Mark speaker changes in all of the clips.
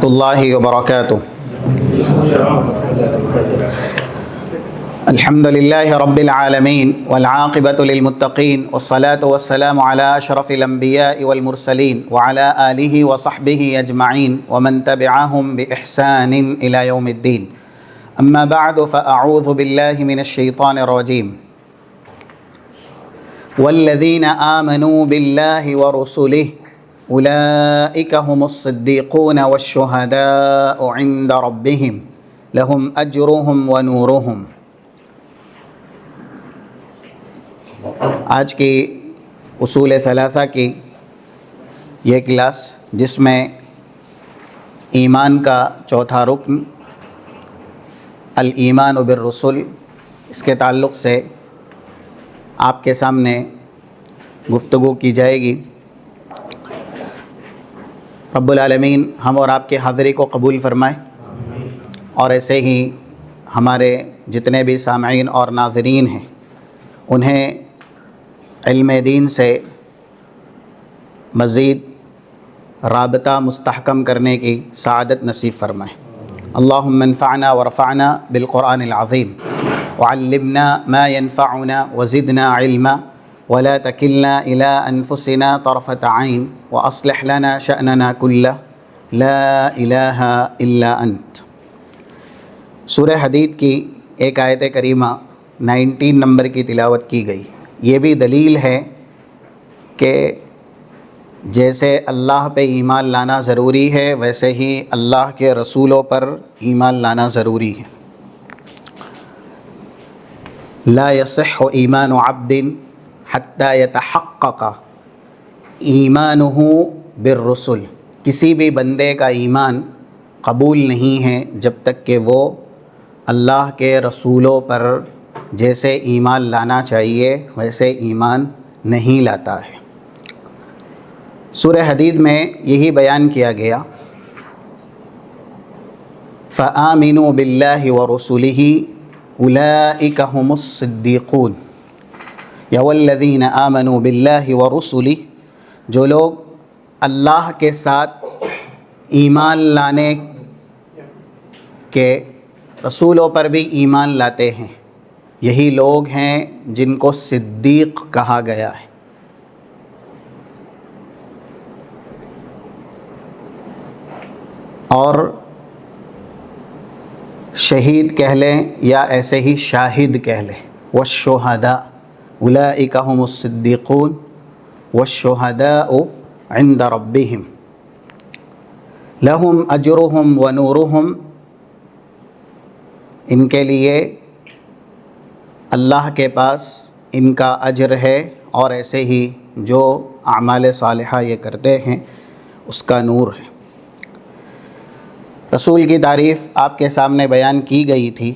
Speaker 1: اللہ وبرکاتہ۔ الحمد للہ رب العالمین والعاقبۃ للمتقین والصلاۃ والسلام علی اشرف الانبیاء والمرسلین وعلی آلہ وصحبہ اجمعین ومن تبعہم بإحسان الی یوم الدین، اما بعد فاعوذ باللہ من الشیطان الرجیم۔ والذین آمنوا باللہ ورسلہ اولئک هم الصدیقون والشہداء عند ربہم لہم اجرہم ونورہم۔ آج کی اصول ثلاثہ کی یہ کلاس، جس میں ایمان کا چوتھا رکن الایمان بالرسل، اس کے تعلق سے آپ کے سامنے گفتگو کی جائے گی۔ رب العالمین ہم اور آپ کی حاضری کو قبول فرمائے، اور ایسے ہی ہمارے جتنے بھی سامعین اور ناظرین ہیں انہیں علم دین سے مزید رابطہ مستحکم کرنے کی سعادت نصیب فرمائے۔ اللہم انفعنا ورفعنا بالقرآن العظیم وعلمنا ما ينفعنا وزدنا علما ولا تكلنا إلى أنفسنا طرفة عين وأصلح لنا شأننا كله لا إله إلا أنت۔ سورہ حدید کی ایک آیت کریمہ 19 نمبر کی تلاوت کی گئی۔ یہ بھی دلیل ہے کہ جیسے اللہ پہ ایمان لانا ضروری ہے، ویسے ہی اللہ کے رسولوں پر ایمان لانا ضروری ہے۔ لا يصح ایمان عبد حتی یتحقق ایمانہ بالرسل۔ کسی بھی بندے کا ایمان قبول نہیں ہے جب تک کہ وہ اللہ کے رسولوں پر جیسے ایمان لانا چاہیے ویسے ایمان نہیں لاتا ہے۔ سورہ حدید میں یہی بیان کیا گیا، فآمنوا باللہ ورسلہ اولئک هم الصدیقون، یا والذین آمنوا باللہ ورسلہ، جو لوگ اللہ کے ساتھ ایمان لانے کے رسولوں پر بھی ایمان لاتے ہیں، یہی لوگ ہیں جن کو صدیق کہا گیا ہے۔ اور شہید کہہ لیں یا ایسے ہی شاہد کہہ لیں، والشہداء اولئک هم الصدیقون والشہداء عند ربہم لہم اجرہم ونورہم۔ ان کے لیے اللہ کے پاس ان کا اجر ہے، اور ایسے ہی جو اعمال صالحہ یہ کرتے ہیں اس کا نور ہے۔ رسول کی تعریف آپ کے سامنے بیان کی گئی تھی،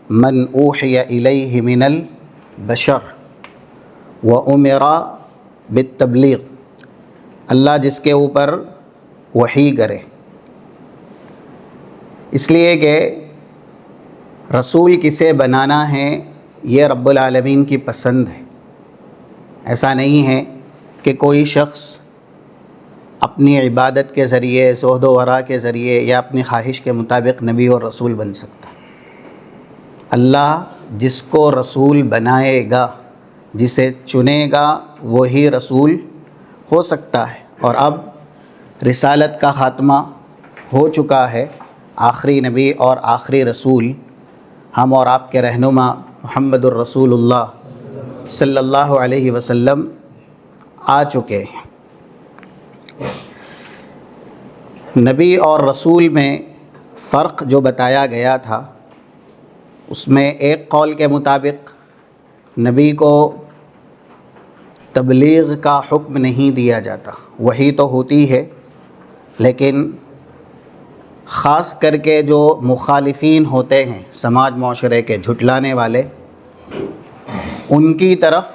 Speaker 1: من اوحی الیہ من البشر وامر بالتبلیغ، اللہ جس کے اوپر وحی کرے، اس لیے کہ رسول کسے بنانا ہے یہ رب العالمین کی پسند ہے۔ ایسا نہیں ہے کہ کوئی شخص اپنی عبادت کے ذریعے، زہد و ورع کے ذریعے یا اپنی خواہش کے مطابق نبی اور رسول بن سکتا۔ اللہ جس کو رسول بنائے گا، جسے چنے گا، وہی رسول ہو سکتا ہے۔ اور اب رسالت کا خاتمہ ہو چکا ہے، آخری نبی اور آخری رسول ہم اور آپ کے رہنما محمد الرسول اللہ صلی اللہ علیہ وسلم آ چکے ہیں۔ نبی اور رسول میں فرق جو بتایا گیا تھا، اس میں ایک قول کے مطابق نبی کو تبلیغ کا حکم نہیں دیا جاتا، وحی تو ہوتی ہے، لیکن خاص کر کے جو مخالفین ہوتے ہیں سماج معاشرے کے، جھٹلانے والے، ان کی طرف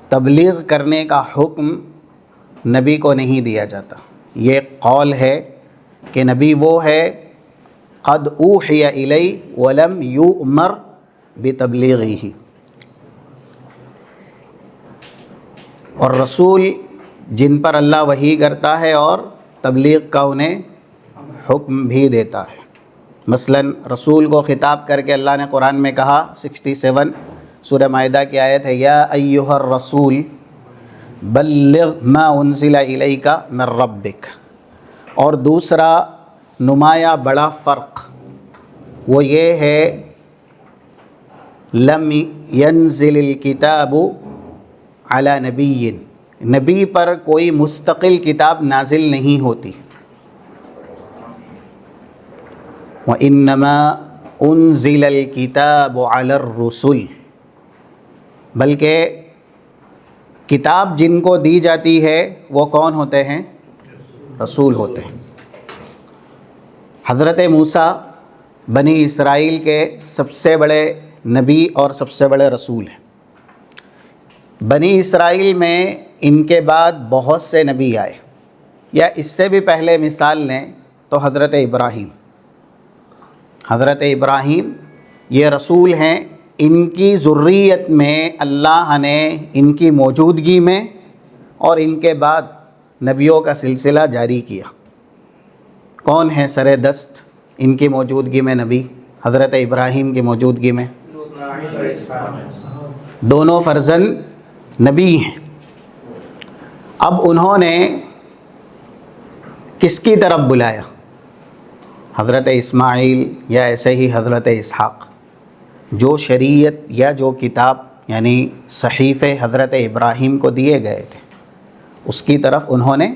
Speaker 1: تبلیغ کرنے کا حکم نبی کو نہیں دیا جاتا۔ یہ قول ہے کہ نبی وہ ہے قد اوحی الی ولم یؤمر بتبلیغہ، اور رسول جن پر اللہ وحی کرتا ہے اور تبلیغ کا انہیں حکم بھی دیتا ہے۔ مثلاً رسول کو خطاب کر کے اللہ نے قرآن میں کہا، 67 سورہ مائدہ کی آیت ہے، یا ایھا الرسول بلغ ما انزل الیک من ربک۔ اور دوسرا نمایاں بڑا فرق وہ یہ ہے، لم ینزل الکتاب علی نبی، نبی پر کوئی مستقل کتاب نازل نہیں ہوتی۔ وَإِنَّمَا أُنزِلَ الْكِتَابُ عَلَى الرُّسُلِ، بلکہ کتاب جن کو دی جاتی ہے وہ کون ہوتے ہیں؟ رسول ہوتے ہیں۔ حضرت موسیٰ بنی اسرائیل کے سب سے بڑے نبی اور سب سے بڑے رسول ہیں۔ بنی اسرائیل میں ان کے بعد بہت سے نبی آئے، یا اس سے بھی پہلے مثال لیں تو حضرت ابراہیم۔ حضرت ابراہیم یہ رسول ہیں، ان کی ذریت میں اللہ نے ان کی موجودگی میں اور ان کے بعد نبیوں کا سلسلہ جاری کیا۔ کون ہے سر دست ان کی موجودگی میں نبی؟ حضرت ابراہیم کی موجودگی میں دونوں فرزند نبی ہیں۔ اب انہوں نے کس کی طرف بلایا؟ حضرت اسماعیل یا ایسے ہی حضرت اسحاق، جو شریعت یا جو کتاب یعنی صحیفے حضرت ابراہیم کو دیے گئے تھے اس کی طرف انہوں نے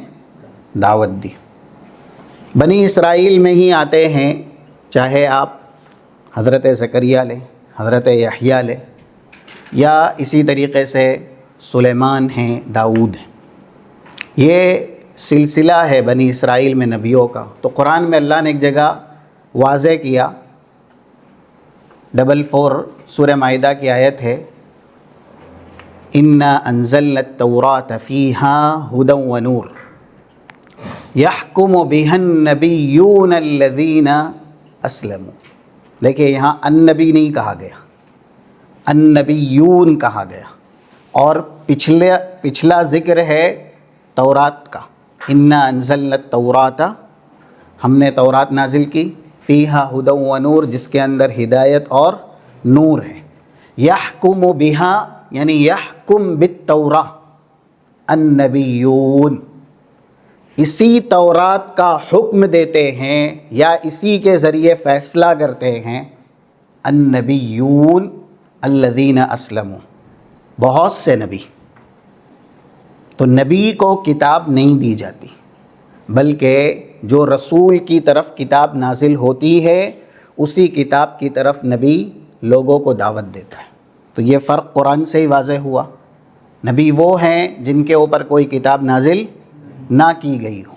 Speaker 1: دعوت دی۔ بنی اسرائیل میں ہی آتے ہیں، چاہے آپ حضرت زکریا لیں، حضرت یحییٰ لیں، یا اسی طریقے سے سلیمان ہیں، داؤد ہیں۔ یہ سلسلہ ہے بنی اسرائیل میں نبیوں کا۔ تو قرآن میں اللہ نے ایک جگہ واضح کیا، 44 سورہ مائدہ کی آیت ہے، اِنَّا أَنزَلْنَا التَّوْرَاةَ فِيهَا هُدًى وَنُورٌ يَحْكُمُ بِهَا النَّبِيُّونَ الَّذِينَ أَسْلَمُوا۔ دیکھیے یہاں النبی نہیں کہا گیا، النبیون کہا گیا، اور پچھلا ذکر ہے تورات کا، اِنَّا أَنزَلْنَا التَّوْرَاةَ، ہم نے تورات نازل کی، فِيهَا هُدًى وَنُورٌ، جس کے اندر ہدایت اور نور ہے۔ يَحْكُمُ بِهَا یعنی يَحْكُم بِالتَّوْرَاةِ النَّبِيُّونَ، اسی تورات کا حکم دیتے ہیں یا اسی کے ذریعے فیصلہ کرتے ہیں النبیون الذین اسلموا، بہت سے نبی۔ تو نبی کو کتاب نہیں دی جاتی، بلکہ جو رسول کی طرف کتاب نازل ہوتی ہے اسی کتاب کی طرف نبی لوگوں کو دعوت دیتا ہے۔ تو یہ فرق قرآن سے ہی واضح ہوا۔ نبی وہ ہیں جن کے اوپر کوئی کتاب نازل نہ کی گئی ہو،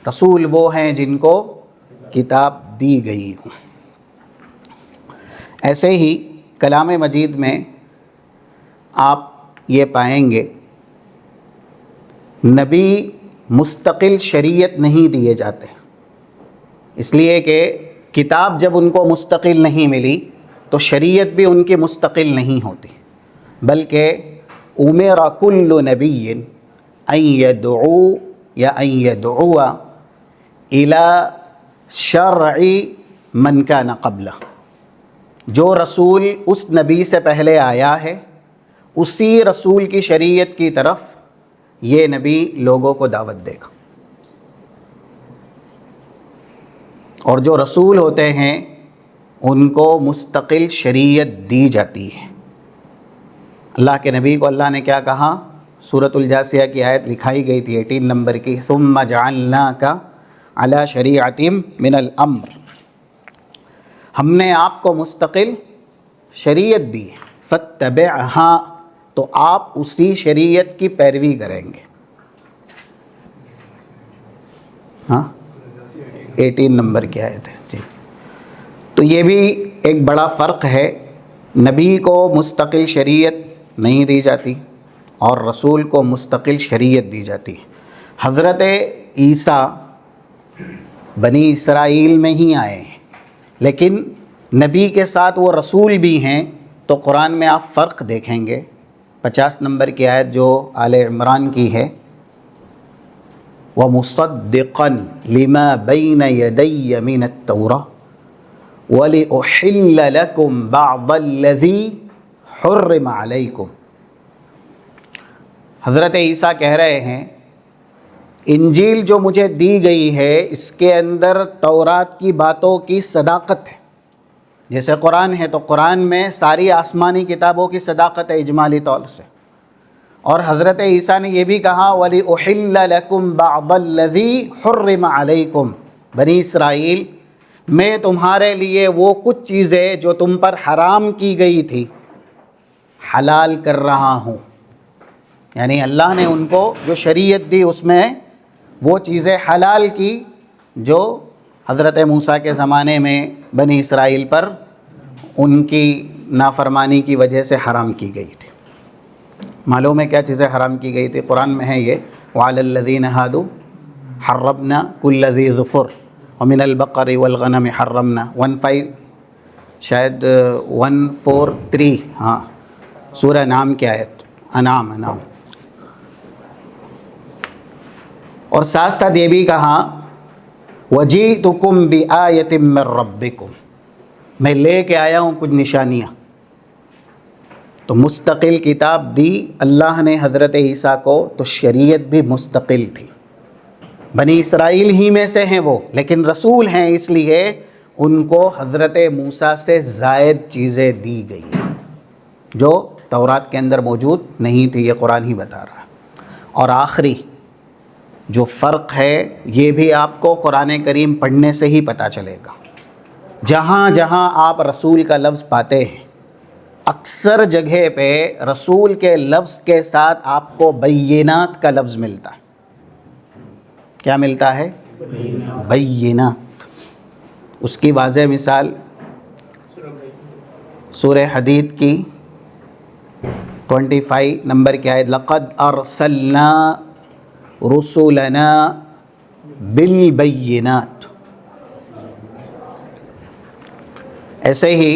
Speaker 1: رسول وہ ہیں جن کو کتاب دی گئی ہو۔ ایسے ہی کلام مجید میں آپ یہ پائیں گے نبی مستقل شریعت نہیں دیے جاتے، اس لیے کہ کتاب جب ان کو مستقل نہیں ملی تو شریعت بھی ان کی مستقل نہیں ہوتی، بلکہ امر کل نبی ان یدعو یا ان یدعو الی شرع من کان قبلہ، جو رسول اس نبی سے پہلے آیا ہے اسی رسول کی شریعت کی طرف یہ نبی لوگوں کو دعوت دے گا۔ اور جو رسول ہوتے ہیں ان کو مستقل شریعت دی جاتی ہے۔ اللہ کے نبی کو اللہ نے کیا کہا؟ سورۃ الجاثیہ کی آیت لکھائی گئی تھی 18 نمبر کی، ثم جعلناک علی شریعۃ من الامر، ہم نے آپ کو مستقل شریعت دی فاتبعھا، تو آپ اسی شریعت کی پیروی کریں گے۔ ہاں 18 نمبر کی آیت ہے جی۔ تو یہ بھی ایک بڑا فرق ہے، نبی کو مستقل شریعت نہیں دی جاتی اور رسول کو مستقل شریعت دی جاتی۔ حضرت عیسیٰ بنی اسرائیل میں ہی آئے ہیں، لیکن نبی کے ساتھ وہ رسول بھی ہیں۔ تو قرآن میں آپ فرق دیکھیں گے، 50 نمبر کی آیت جو آل عمران کی ہے، ومصدقا لما بین یدی من التوراۃ وَلِأُحِلَّ لَكُمْ بَعْضَ الَّذِي حُرِّمَ عَلَيْكُمْ۔ حضرت عیسیٰ کہہ رہے ہیں انجیل جو مجھے دی گئی ہے اس کے اندر تورات کی باتوں کی صداقت ہے۔ جیسے قرآن ہے تو قرآن میں ساری آسمانی کتابوں کی صداقت ہے اجمالی طور سے، اور حضرت عیسیٰ نے یہ بھی کہا وَلِأُحِلَّ لَكُمْ بَعْضَ الَّذِي حُرِّمَ عَلَيْكُمْ، بنی اسرائیل میں تمہارے لیے وہ کچھ چیزیں جو تم پر حرام کی گئی تھی حلال کر رہا ہوں۔ یعنی اللہ نے ان کو جو شریعت دی اس میں وہ چیزیں حلال کی جو حضرت موسیٰ کے زمانے میں بنی اسرائیل پر ان کی نافرمانی کی وجہ سے حرام کی گئی تھی۔ معلوم ہے کیا چیزیں حرام کی گئی تھی؟ قرآن میں ہے یہ وَعَلَى الَّذِينَ هَادُوا حَرَّمْنَا كُلَّ ذِي ظُفُرٍ وَمِنَ الْبَقَرِ وَالْغَنَمِ حَرَّمْنَا 15 شاید 143 ہاں سورہ انعام کی آیت، انعام۔ اور ساتھ ساتھ یہ بھی کہا وَجِئْتُكُمْ بِآيَةٍ مِّن رَبِّكُمْ، میں لے کے آیا ہوں کچھ نشانیاں۔ تو مستقل کتاب دی اللہ نے حضرت عیسیٰ کو، تو شریعت بھی مستقل تھی۔ بنی اسرائیل ہی میں سے ہیں وہ، لیکن رسول ہیں اس لیے ان کو حضرت موسیٰ سے زائد چیزیں دی گئی جو تورات کے اندر موجود نہیں تھی، یہ قرآن ہی بتا رہا ہے۔ اور آخری جو فرق ہے یہ بھی آپ کو قرآن کریم پڑھنے سے ہی پتہ چلے گا۔ جہاں جہاں آپ رسول کا لفظ پاتے ہیں اکثر جگہ پہ رسول کے لفظ کے ساتھ آپ کو بینات کا لفظ ملتا ہے۔ کیا ملتا ہے؟ بینات۔ اس کی واضح مثال سورہ حدید کی 25 نمبر کی آیت لَقَدْ أَرْسَلْنَا رُسُلَنَا بِالْبَيِّنَاتِ۔ ایسے ہی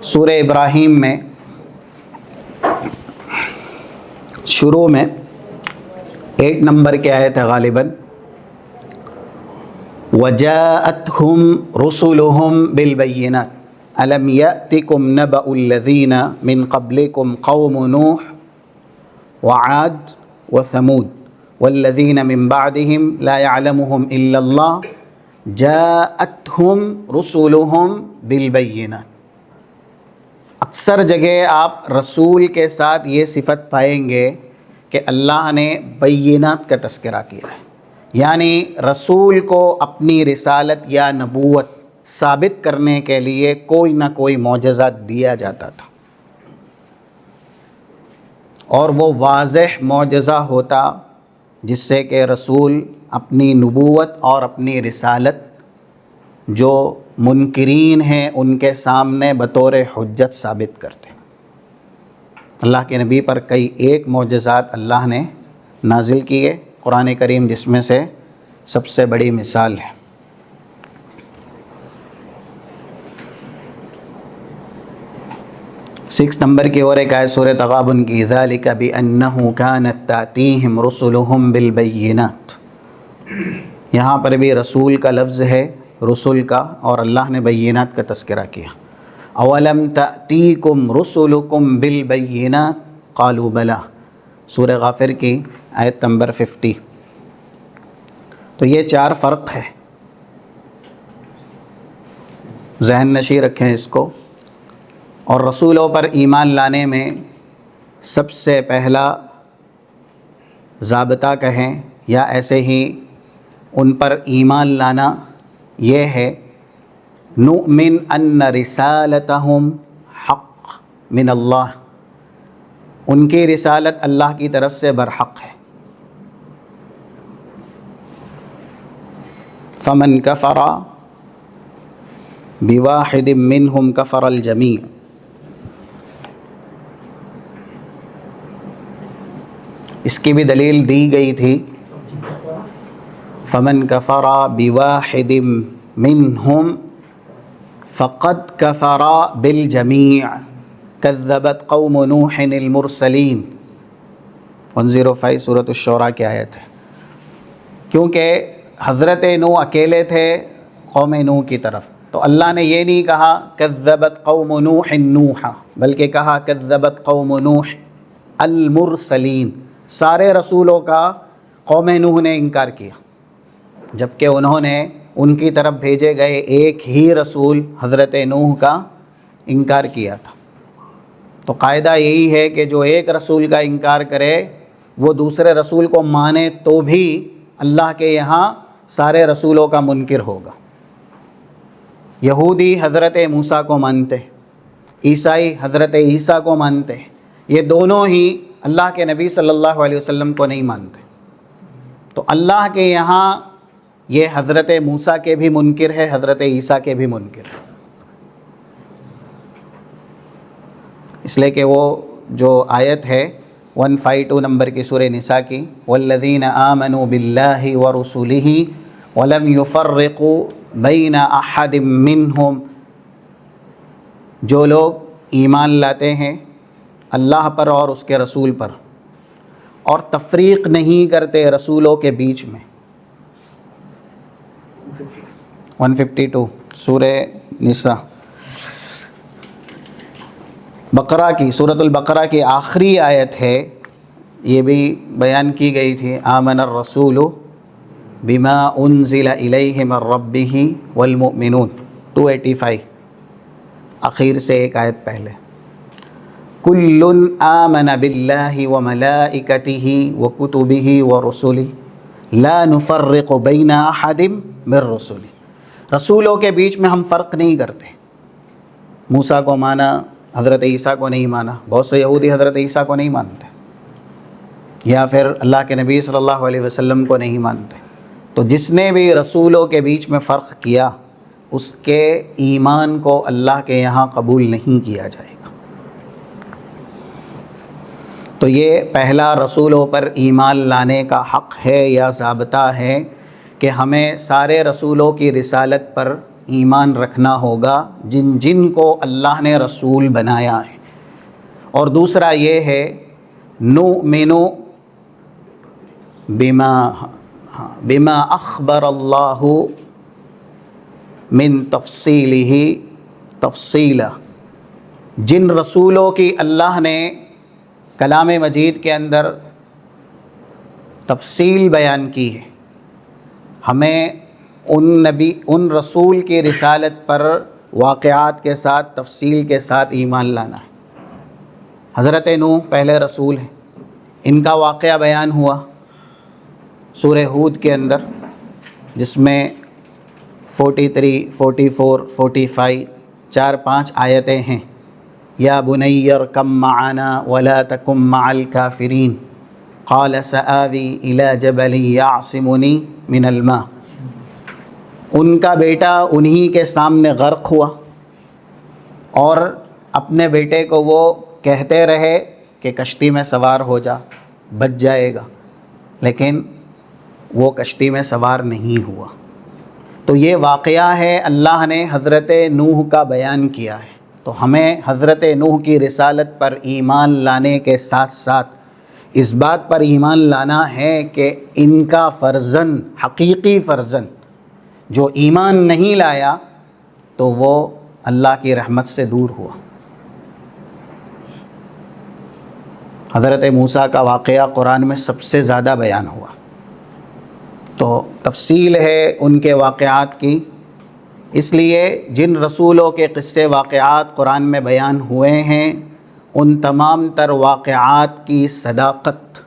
Speaker 1: سورہ ابراہیم میں شروع میں 8 نمبر کی آیت ہے غالباً وَجَاءَتْهُمْ رُسُلُهُمْ بِالْبَيِّنَاتِ أَلَمْ يَأْتِكُمْ نَبَأُ الَّذِينَ مِنْ قَبْلِكُمْ قَوْمُ نُوحٍ وَعَادٍ وَثَمُودَ وَالَّذِينَ مِنْ بَعْدِهِمْ لَا يَعْلَمُهُمْ إِلَّا اللَّهُ جَاءَتْهُمْ رُسُلُهُمْ بِالْبَيِّنَاتِ۔ اکثر جگہ آپ رسول کے ساتھ یہ صفت پائیں گے کہ اللہ نے بینات کا تذکرہ کیا ہے، یعنی رسول کو اپنی رسالت یا نبوت ثابت کرنے کے لیے کوئی نہ کوئی معجزہ دیا جاتا تھا، اور وہ واضح معجزہ ہوتا جس سے کہ رسول اپنی نبوت اور اپنی رسالت جو منکرین ہیں ان کے سامنے بطور حجت ثابت کرتے۔ اللہ کے نبی پر کئی ایک معجزات اللہ نے نازل کیے، قرآن کریم جس میں سے سب سے بڑی مثال ہے۔ سکس نمبر کی اور ایک آیت سورہ تغابن کی ذَلِكَ بِأَنَّهُ كَانَتْ تَأْتِيهِمْ رُسُلُهُمْ بِالْبَيِّنَاتِ، یہاں پر بھی رسول کا لفظ ہے، رسول کا، اور اللہ نے بینات کا تذکرہ کیا۔ اولم تأتیکم رسلکم بالبینات قالوا بلا، سورہ غافر کی آیت نمبر 50۔ تو یہ 4 فرق ہے، ذہن نشی رکھیں اس کو۔ اور رسولوں پر ایمان لانے میں سب سے پہلا ضابطہ کہیں یا ایسے ہی ان پر ایمان لانا یہ ہے نؤمن ان رسالتہم حق من اللہ، ان کی رسالت اللہ کی طرف سے برحق ہے۔ فمن کفر بواحد منہم کفر الجمیع، اس کی بھی دلیل دی گئی تھی فمن کفر بواحد منہم فقد کفر بالجمیع کذبت قوم نوح المرسلین، 105 سورۃ الشعراء کی آیت ہے، کیونکہ حضرت نوح اکیلے تھے قوم نوح کی طرف، تو اللہ نے یہ نہیں کہا کذبت قوم نوح نوحا، بلکہ کہا کذبت قوم نوح المرسلین، سارے رسولوں کا قوم نوح نے انکار کیا، جبکہ انہوں نے ان کی طرف بھیجے گئے ایک ہی رسول حضرت نوح کا انکار کیا تھا۔ تو قاعدہ یہی ہے کہ جو ایک رسول کا انکار کرے وہ دوسرے رسول کو مانے تو بھی اللہ کے یہاں سارے رسولوں کا منکر ہوگا۔ یہودی حضرت موسیٰ کو مانتے، عیسائی حضرت عیسیٰ کو مانتے، یہ دونوں ہی اللہ کے نبی صلی اللہ علیہ وسلم کو نہیں مانتے۔ تو اللہ کے یہاں یہ حضرت موسیٰ کے بھی منکر ہے، حضرت عیسیٰ کے بھی منکر ہے، اس لیے کہ وہ جو آیت ہے 152 نمبر کی سورہ نساء کی، والذین آمنوا باللہ ورسلہ ولم یفرقوا بین احد منہم، جو لوگ ایمان لاتے ہیں اللہ پر اور اس کے رسول پر اور تفریق نہیں کرتے رسولوں کے بیچ میں۔ 152 سورہ نساء، بقرہ کی، سورۃ البقرہ کی آخری آیت ہے، یہ بھی بیان کی گئی تھی، آمن الرسول بما انزل الیہ من ربہ والمؤمنون، 285 اخیر سے ایک آیت پہلے، کل آمن باللہ وملائکتہ وکتبہ ورسلہ لا نفرق بین احد من رسلہ، رسولوں کے بیچ میں ہم فرق نہیں کرتے، موسیٰ کو مانا حضرت عیسیٰ کو نہیں مانا، بہت سے یہودی حضرت عیسیٰ کو نہیں مانتے، یا پھر اللہ کے نبی صلی اللہ علیہ وسلم کو نہیں مانتے۔ تو جس نے بھی رسولوں کے بیچ میں فرق کیا اس کے ایمان کو اللہ کے یہاں قبول نہیں کیا جائے گا۔ تو یہ پہلا رسولوں پر ایمان لانے کا حق ہے یا ضابطہ ہے کہ ہمیں سارے رسولوں کی رسالت پر ایمان رکھنا ہوگا جن جن کو اللہ نے رسول بنایا ہے۔ اور دوسرا یہ ہے نؤمن بما اخبر اللہ من تفصیلہ تفصیلا، جن رسولوں کی اللہ نے کلام مجید کے اندر تفصیل بیان کی ہے، ہمیں ان رسول کی رسالت پر واقعات کے ساتھ تفصیل کے ساتھ ایمان لانا ہے۔ حضرت نوح پہلے رسول ہیں، ان کا واقعہ بیان ہوا سورہ ہود کے اندر، جس میں 43، 44، 45 4-5 آیتیں ہیں۔ یا بنی ارکب معنا ولا تکن مع الکافرین قال سآوی الی جبل یعصمنی من الماء، ان کا بیٹا انہی کے سامنے غرق ہوا اور اپنے بیٹے کو وہ کہتے رہے کہ کشتی میں سوار ہو جا، بچ جائے گا، لیکن وہ کشتی میں سوار نہیں ہوا۔ تو یہ واقعہ ہے، اللہ نے حضرت نوح کا بیان کیا ہے۔ تو ہمیں حضرت نوح کی رسالت پر ایمان لانے کے ساتھ ساتھ اس بات پر ایمان لانا ہے کہ ان کا فرزند، حقیقی فرزند جو ایمان نہیں لایا تو وہ اللہ کی رحمت سے دور ہوا۔ حضرت موسیٰ کا واقعہ قرآن میں سب سے زیادہ بیان ہوا، تو تفصیل ہے ان کے واقعات کی، اس لیے جن رسولوں کے قصے واقعات قرآن میں بیان ہوئے ہیں ان تمام تر واقعات کی صداقت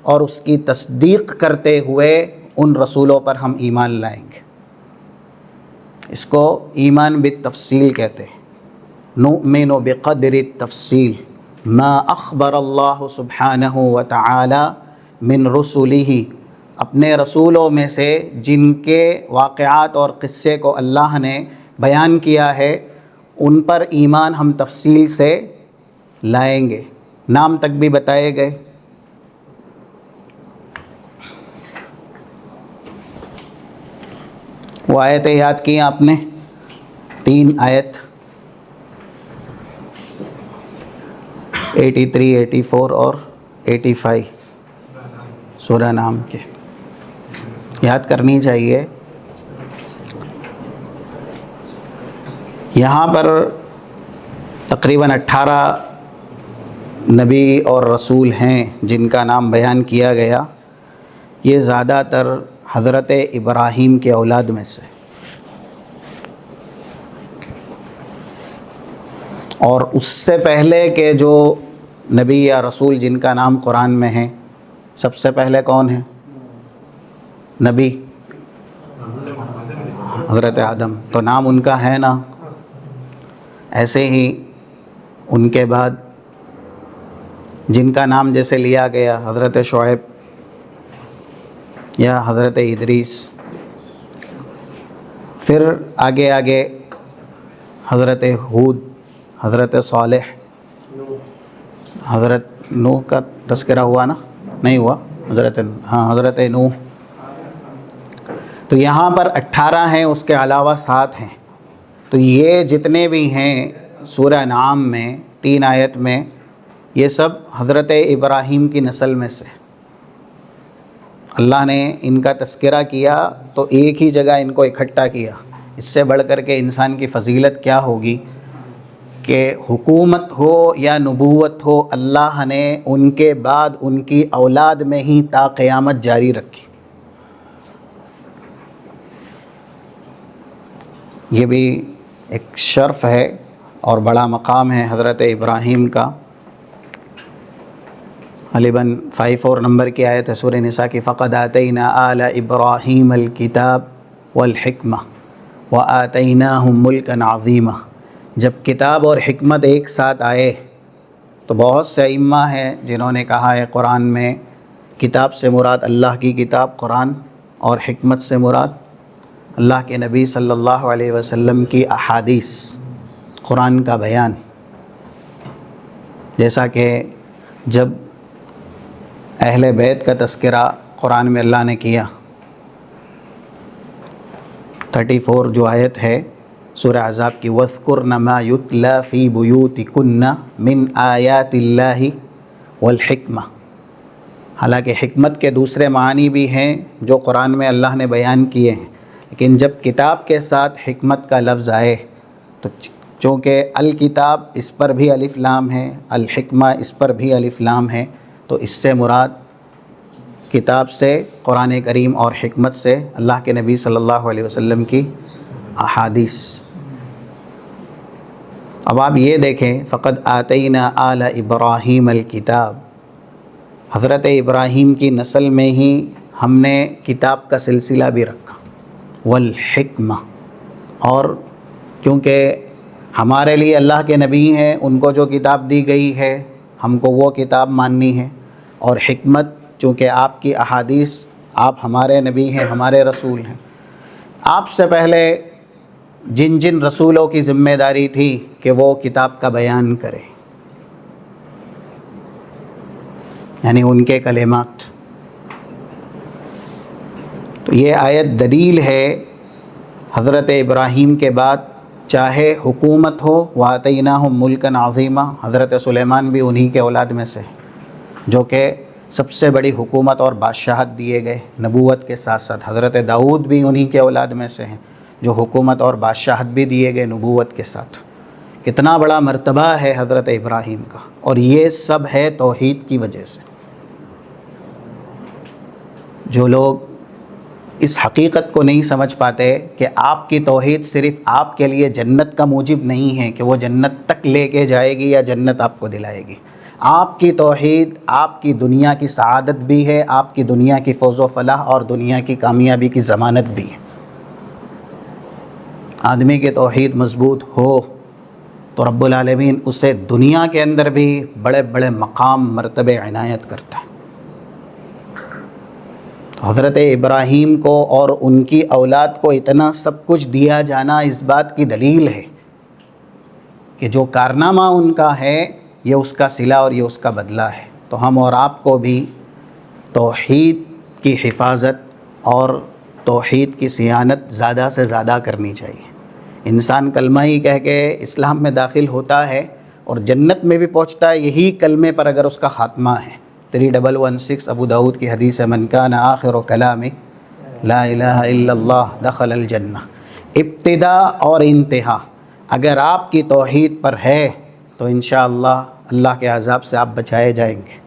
Speaker 1: اور اس کی تصدیق کرتے ہوئے ان رسولوں پر ہم ایمان لائیں گے۔ اس کو ایمان بالتفصیل کہتے ہیں، نؤمن بقدر التفصیل ما اخبر اللہ سبحانہ وتعالی من رسلہ، اپنے رسولوں میں سے جن کے واقعات اور قصے کو اللہ نے بیان کیا ہے ان پر ایمان ہم تفصیل سے لائیں گے، نام تک بھی بتائے گئے۔ وہ آیتیں یاد کی آپ نے، 3 آیت 83، 84 اور 85۔ سورہ نام کے یاد کرنی چاہیے. یہاں پر تقریباً 18 نبی اور رسول ہیں جن کا نام بیان کیا گیا. یہ زیادہ تر حضرت ابراہیم کے اولاد میں سے، اور اس سے پہلے کے جو نبی یا رسول جن کا نام قرآن میں ہے، سب سے پہلے کون ہیں؟ نبی حضرت آدم، تو نام ان کا ہے نا. ایسے ہی ان کے بعد جن کا نام جیسے لیا گیا حضرت شعیب یا حضرت ادریس، پھر آگے آگے حضرت ہود، حضرت صالح، حضرت نوح کا تذکرہ ہوا نا؟ نہیں ہوا. حضرت نوح. تو یہاں پر 18 ہیں، اس کے علاوہ 7 ہیں. تو یہ جتنے بھی ہیں سورہ نعام میں 3 آیت میں، یہ سب حضرت ابراہیم کی نسل میں سے. اللہ نے ان کا تذکرہ کیا تو ایک ہی جگہ ان کو اکٹھا کیا. اس سے بڑھ کر کے انسان کی فضیلت کیا ہوگی کہ حکومت ہو یا نبوت ہو، اللہ نے ان کے بعد ان کی اولاد میں ہی تا قیامت جاری رکھی. یہ بھی ایک شرف ہے اور بڑا مقام ہے حضرت ابراہیم کا. غالباً 54 نمبر کی آیت ہے سورہ نساء کی، فَقَدْ آتَيْنَا آلَ إِبْرَاهِيمَ الْكِتَابَ وَالْحِكْمَةَ وَآتَيْنَاهُمْ مُلْكًا عَظِيمًا. جب کتاب اور حکمت ایک ساتھ آئے تو بہت سے ائمہ ہیں جنہوں نے کہا ہے قرآن میں کتاب سے مراد اللہ کی کتاب قرآن، اور حکمت سے مراد اللہ کے نبی صلی اللہ علیہ وسلم کی احادیث، قرآن کا بیان. جیسا کہ جب اہل بیت کا تذکرہ قرآن میں اللہ نے کیا، 34 جو آیت ہے سورہ احزاب کی، وَاذْكُرْنَ مَا يُتْلَى فِي بُيُوتِكُنَّ مِنْ آيَاتِ اللَّهِ وَالْحِكْمَةِ. حالانکہ حکمت کے دوسرے معنی بھی ہیں جو قرآن میں اللہ نے بیان کیے ہیں، لیکن جب کتاب کے ساتھ حکمت کا لفظ آئے تو چونکہ الکتاب اس پر بھی الف لام ہے، الحکمہ اس پر بھی الف لام ہے، تو اس سے مراد کتاب سے قرآن کریم اور حکمت سے اللہ کے نبی صلی اللہ علیہ وسلم کی احادیث. اب آپ یہ دیکھیں، فقد آتینا آل ابراہیم الکتاب، حضرت ابراہیم کی نسل میں ہی ہم نے کتاب کا سلسلہ بھی رکھا، والحکمہ، اور کیونکہ ہمارے لیے اللہ کے نبی ہیں، ان کو جو کتاب دی گئی ہے ہم کو وہ کتاب ماننی ہے، اور حکمت چونکہ آپ کی احادیث، آپ ہمارے نبی ہیں، ہمارے رسول ہیں. آپ سے پہلے جن جن رسولوں کی ذمہ داری تھی کہ وہ کتاب کا بیان کریں، یعنی ان کے کلمات. تو یہ آیت دلیل ہے حضرت ابراہیم کے بعد چاہے حکومت ہو، وَآتَيْنَاهُمْ مُلْكًا عَظِيمًا، حضرت سلیمان بھی انہی کے اولاد میں سے، جو کہ سب سے بڑی حکومت اور بادشاہت دیے گئے نبوت کے ساتھ ساتھ. حضرت داؤد بھی انہی کے اولاد میں سے ہیں جو حکومت اور بادشاہت بھی دیے گئے نبوت کے ساتھ. کتنا بڑا مرتبہ ہے حضرت ابراہیم کا، اور یہ سب ہے توحید کی وجہ سے. جو لوگ اس حقیقت کو نہیں سمجھ پاتے کہ آپ کی توحید صرف آپ کے لیے جنت کا موجب نہیں ہے کہ وہ جنت تک لے کے جائے گی یا جنت آپ کو دلائے گی. آپ کی توحید آپ کی دنیا کی سعادت بھی ہے، آپ کی دنیا کی فوز و فلاح اور دنیا کی کامیابی کی ضمانت بھی ہے. آدمی کی توحید مضبوط ہو تو رب العالمین اسے دنیا کے اندر بھی بڑے بڑے مقام مرتبے عنایت کرتا ہے. حضرت ابراہیم کو اور ان کی اولاد کو اتنا سب کچھ دیا جانا اس بات کی دلیل ہے کہ جو کارنامہ ان کا ہے یہ اس کا صلہ اور یہ اس کا بدلہ ہے. تو ہم اور آپ کو بھی توحید کی حفاظت اور توحید کی صیانت زیادہ سے زیادہ کرنی چاہیے. انسان کلمہ ہی کہہ کے اسلام میں داخل ہوتا ہے اور جنت میں بھی پہنچتا ہے یہی کلمے پر اگر اس کا خاتمہ ہے. 3116 ابو داؤد کی حدیث ہے، من کان آخر کلام لا الہ الا اللہ دخل الجنہ۔ ابتدا اور انتہا اگر آپ کی توحید پر ہے تو انشاءاللہ اللہ کے عذاب سے آپ بچائے جائیں گے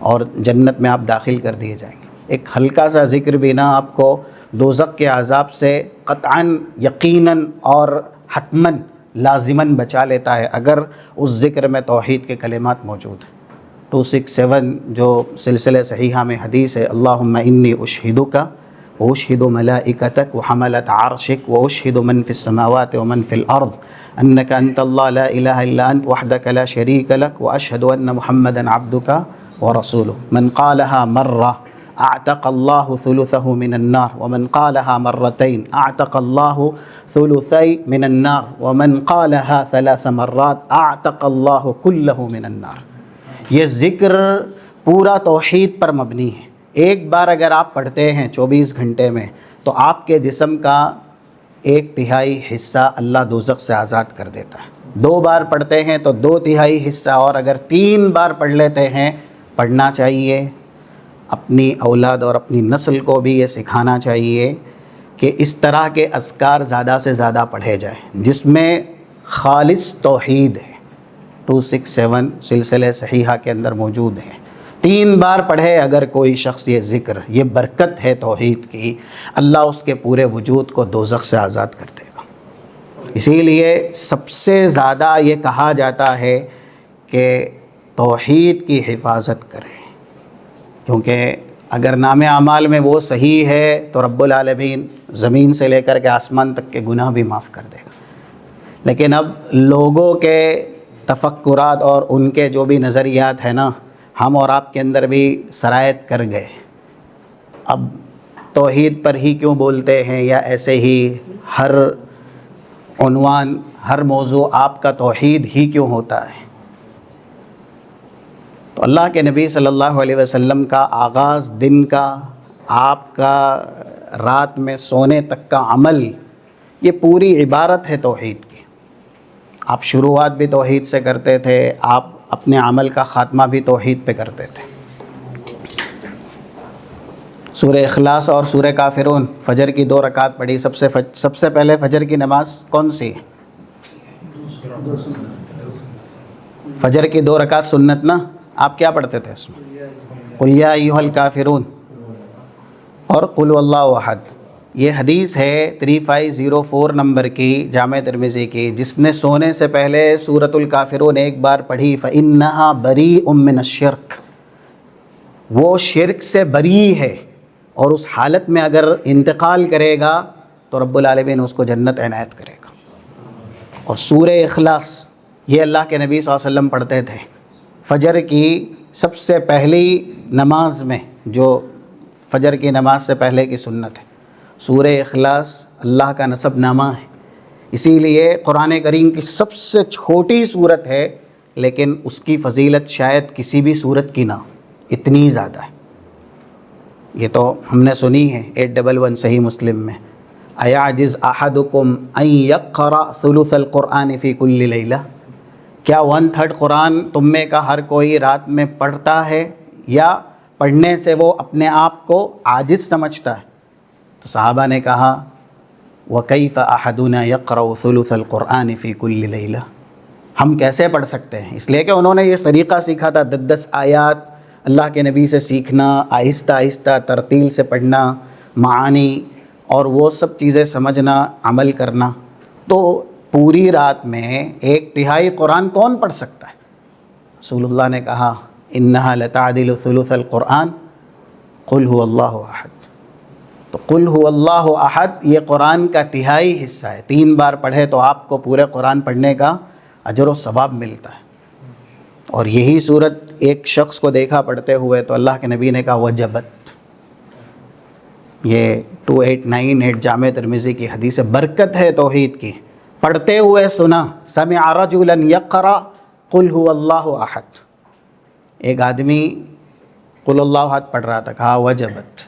Speaker 1: اور جنت میں آپ داخل کر دیے جائیں گے۔ ایک ہلکا سا ذکر بھی نہ آپ کو دوزخ کے عذاب سے قطعاً، یقیناً اور حتماً لازماً بچا لیتا ہے اگر اس ذکر میں توحید کے کلمات موجود ہیں۔ 267 جو سلسلہ صحیحہ میں حدیث ہے، اللہم انی اشہدک واشہد ملائکتک وحملۃ عرشک واشہد من فی السماوات ومن فی الارض انک انت اللہ لا الہ الا انت وحدک لا شریک لک واشہد ان محمدا عبدک ورسولہ، من قالها مرہ اعتق اللہ ثلثہ من النار ومن قالها مرتين اعتق اللہ ثلثی من النار ومن قالها 3 مرات اعتق اللہ کلہ من النار۔ یہ ذکر پورا توحید پر مبنی ہے۔ ایک بار اگر آپ پڑھتے ہیں 24 گھنٹے میں تو آپ کے جسم کا 1/3 حصہ اللہ دوزخ سے آزاد کر دیتا ہے۔ 2 بار پڑھتے ہیں تو 2/3 حصہ، اور اگر 3 بار پڑھ لیتے ہیں، پڑھنا چاہیے۔ اپنی اولاد اور اپنی نسل کو بھی یہ سکھانا چاہیے کہ اس طرح کے اذکار زیادہ سے زیادہ پڑھے جائیں جس میں خالص توحید ہے۔ 267 سلسلہ صحیحہ کے اندر موجود ہے۔ 3 بار پڑھے اگر کوئی شخص یہ ذکر، یہ برکت ہے توحید کی، اللہ اس کے پورے وجود کو دوزخ سے آزاد کر دے گا۔ اسی لیے سب سے زیادہ یہ کہا جاتا ہے کہ توحید کی حفاظت کریں، کیونکہ اگر نام اعمال میں وہ صحیح ہے تو رب العالمین زمین سے لے کر کے آسمان تک کے گناہ بھی معاف کر دے گا۔ لیکن اب لوگوں کے تفکرات اور ان کے جو بھی نظریات ہیں نا، ہم اور آپ کے اندر بھی سرایت کر گئے۔ اب توحید پر ہی کیوں بولتے ہیں، یا ایسے ہی ہر عنوان، ہر موضوع آپ کا توحید ہی کیوں ہوتا ہے؟ تو اللہ کے نبی صلی اللہ علیہ وسلم کا آغاز دن کا، آپ کا رات میں سونے تک کا عمل، یہ پوری عبارت ہے توحید کی۔ آپ شروعات بھی توحید سے کرتے تھے، آپ اپنے عمل کا خاتمہ بھی توحید پہ کرتے تھے۔ سورہ اخلاص اور سورہ کافرون، فجر کی 2 رکعت پڑھی۔ سب سے پہلے فجر کی نماز کون سی؟ فجر کی 2 رکعت سنت نا؟ آپ کیا پڑھتے تھے اس میں؟ قل یا ایھا الکافرون اور قل هو اللہ احد۔ یہ حدیث ہے 3504 نمبر کی جامع ترمذی کی، جس نے سونے سے پہلے سورۃ الکافرون ایک بار پڑھی فإنها بریء من الشرک، وہ شرک سے بری ہے، اور اس حالت میں اگر انتقال کرے گا تو رب العالمین اس کو جنت عنایت کرے گا۔ اور سورہ اخلاص یہ اللہ کے نبی صلی اللہ علیہ وسلم پڑھتے تھے فجر کی سب سے پہلی نماز میں، جو فجر کی نماز سے پہلے کی سنت ہے۔ سورہ اخلاص اللہ کا نسب نامہ ہے، اسی لیے قرآن کریم کی سب سے چھوٹی صورت ہے، لیکن اس کی فضیلت شاید کسی بھی صورت کی نہ ہو، اتنی زیادہ ہے۔ یہ تو ہم نے سنی ہے 811 صحیح مسلم میں، ایعجز احدکم ان یقرأ ثلث القرآن فی کل لیلہ، کیا 1/3 قرآن تم میں کا ہر کوئی رات میں پڑھتا ہے، یا پڑھنے سے وہ اپنے آپ کو عاجز سمجھتا ہے؟ تو صحابہ نے کہا وَكَيْفَ أَحَدُنَا يَقْرَأُ ثُلُثَ الْقُرْآنِ فِي كُلِّ لَيْلَةٍ، ہم کیسے پڑھ سکتے ہیں؟ اس لیے کہ انہوں نے یہ طریقہ سیکھا تھا، 10 آیات اللہ کے نبی سے سیکھنا، آہستہ آہستہ ترتیل سے پڑھنا، معانی اور وہ سب چیزیں سمجھنا، عمل کرنا۔ تو پوری رات میں 1/3 قرآن کون پڑھ سکتا ہے؟ رسول اللہ نے کہا انہا لتعدل ثلث القرآن قل هو اللہ احد۔ تو قل هو اللہ احد یہ قرآن کا 1/3 حصہ ہے، 3 بار پڑھے تو آپ کو پورے قرآن پڑھنے کا اجر و ثواب ملتا ہے۔ اور یہی صورت ایک شخص کو دیکھا پڑھتے ہوئے تو اللہ کے نبی نے کہا وجبت۔ یہ 2898 جامع ترمذی کی حدیث، برکت ہے توحید کی۔ پڑھتے ہوئے سنا، سمع رجلا یقرأ قل هو اللہ احد، ایک آدمی قل اللہ احد پڑھ رہا تھا، کہا وجبت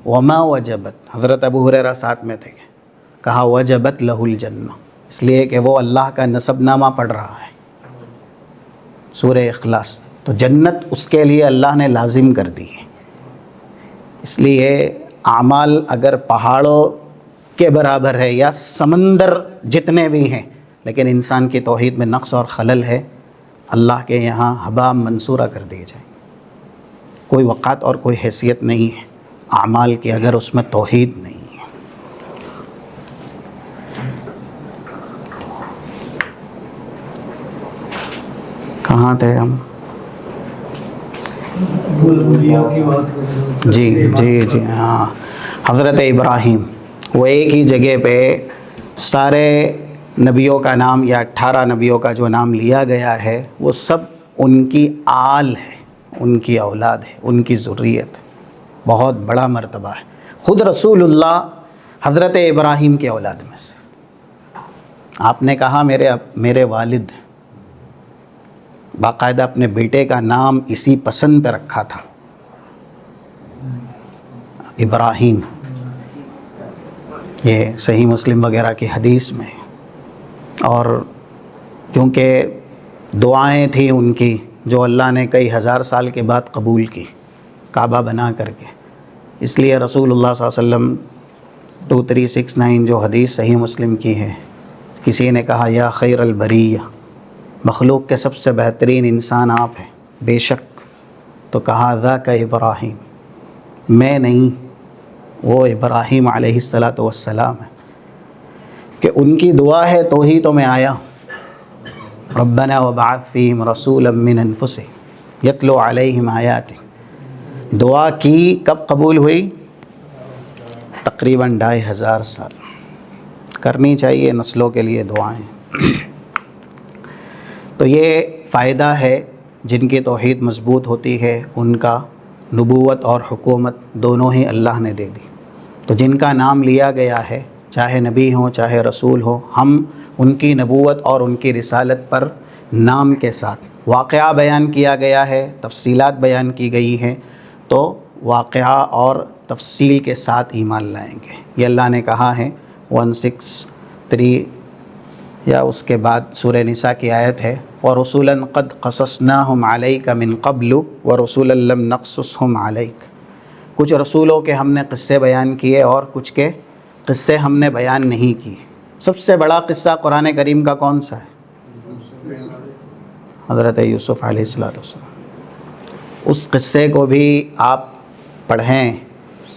Speaker 1: وما وجبت، حضرت ابو ہریرہ ساتھ میں تھے، کہا وجبت لہ الجنہ، اس لیے کہ وہ اللہ کا نسب نامہ پڑھ رہا ہے۔ سورہ اخلاص تو جنت اس کے لیے اللہ نے لازم کر دی ہے۔ اس لیے اعمال اگر پہاڑوں کے برابر ہے یا سمندر جتنے بھی ہیں، لیکن انسان کی توحید میں نقص اور خلل ہے، اللہ کے یہاں ہبا منصورہ کر دیے جائیں۔ کوئی وقعت اور کوئی حیثیت نہیں ہے اعمال کی اگر اس میں توحید نہیں ہے۔ کہاں تھے ہم؟ جی ہاں، حضرت ابراہیم، وہ ایک ہی جگہ پہ سارے نبیوں کا نام یا 18 نبیوں کا جو نام لیا گیا ہے وہ سب ان کی آل ہے، ان کی اولاد ہے، ان کی ذریت ہے۔ بہت بڑا مرتبہ ہے۔ خود رسول اللہ حضرت ابراہیم کے اولاد میں سے۔ آپ نے کہا میرے والد، باقاعدہ اپنے بیٹے کا نام اسی پسند پہ رکھا تھا، ابراہیم۔ یہ صحیح مسلم وغیرہ کی حدیث میں، اور کیونکہ دعائیں تھیں ان کی جو اللہ نے کئی ہزار سال کے بعد قبول کی کعبہ بنا کر کے، اس لیے رسول اللہ صلی اللہ علیہ وسلم 2369 جو حدیث صحیح مسلم کی ہے، کسی نے کہا یا خیر البریہ، مخلوق کے سب سے بہترین انسان آپ ہیں، بے شک، تو کہا ذاک ابراہیم، میں نہیں، وہ ابراہیم علیہ السلام ہے، کہ ان کی دعا ہے تو ہی تو میں آیا۔ ربنا وبعث فیہم رسولا من انفسہم یتلو علیہم آیاتک، دعا کی کب قبول ہوئی؟ تقریباً 2500 سال۔ کرنی چاہیے نسلوں کے لیے دعائیں۔ تو یہ فائدہ ہے جن کی توحید مضبوط ہوتی ہے، ان کا نبوت اور حکومت دونوں ہی اللہ نے دے دی۔ تو جن کا نام لیا گیا ہے، چاہے نبی ہوں چاہے رسول ہو، ہم ان کی نبوت اور ان کی رسالت پر نام کے ساتھ واقعہ بیان کیا گیا ہے، تفصیلات بیان کی گئی ہیں، تو واقعہ اور تفصیل کے ساتھ ایمان لائیں گے۔ یہ اللہ نے کہا ہے 163 یا اس کے بعد سورہ نساء کی آیت ہے، وَرُسُلًا قَدْ قَصَصْنَاهُمْ عَلَيْكَ مِن قَبْلُ وَرُسُلًا لَمْ نَقْصُصْهُمْ عَلَيْكَ، کچھ رسولوں کے ہم نے قصے بیان کیے اور کچھ کے قصے ہم نے بیان نہیں کیے۔ سب سے بڑا قصہ قرآن کریم کا کون سا ہے؟ حضرت یوسف علیہ السلام۔ اس قصے کو بھی آپ پڑھیں،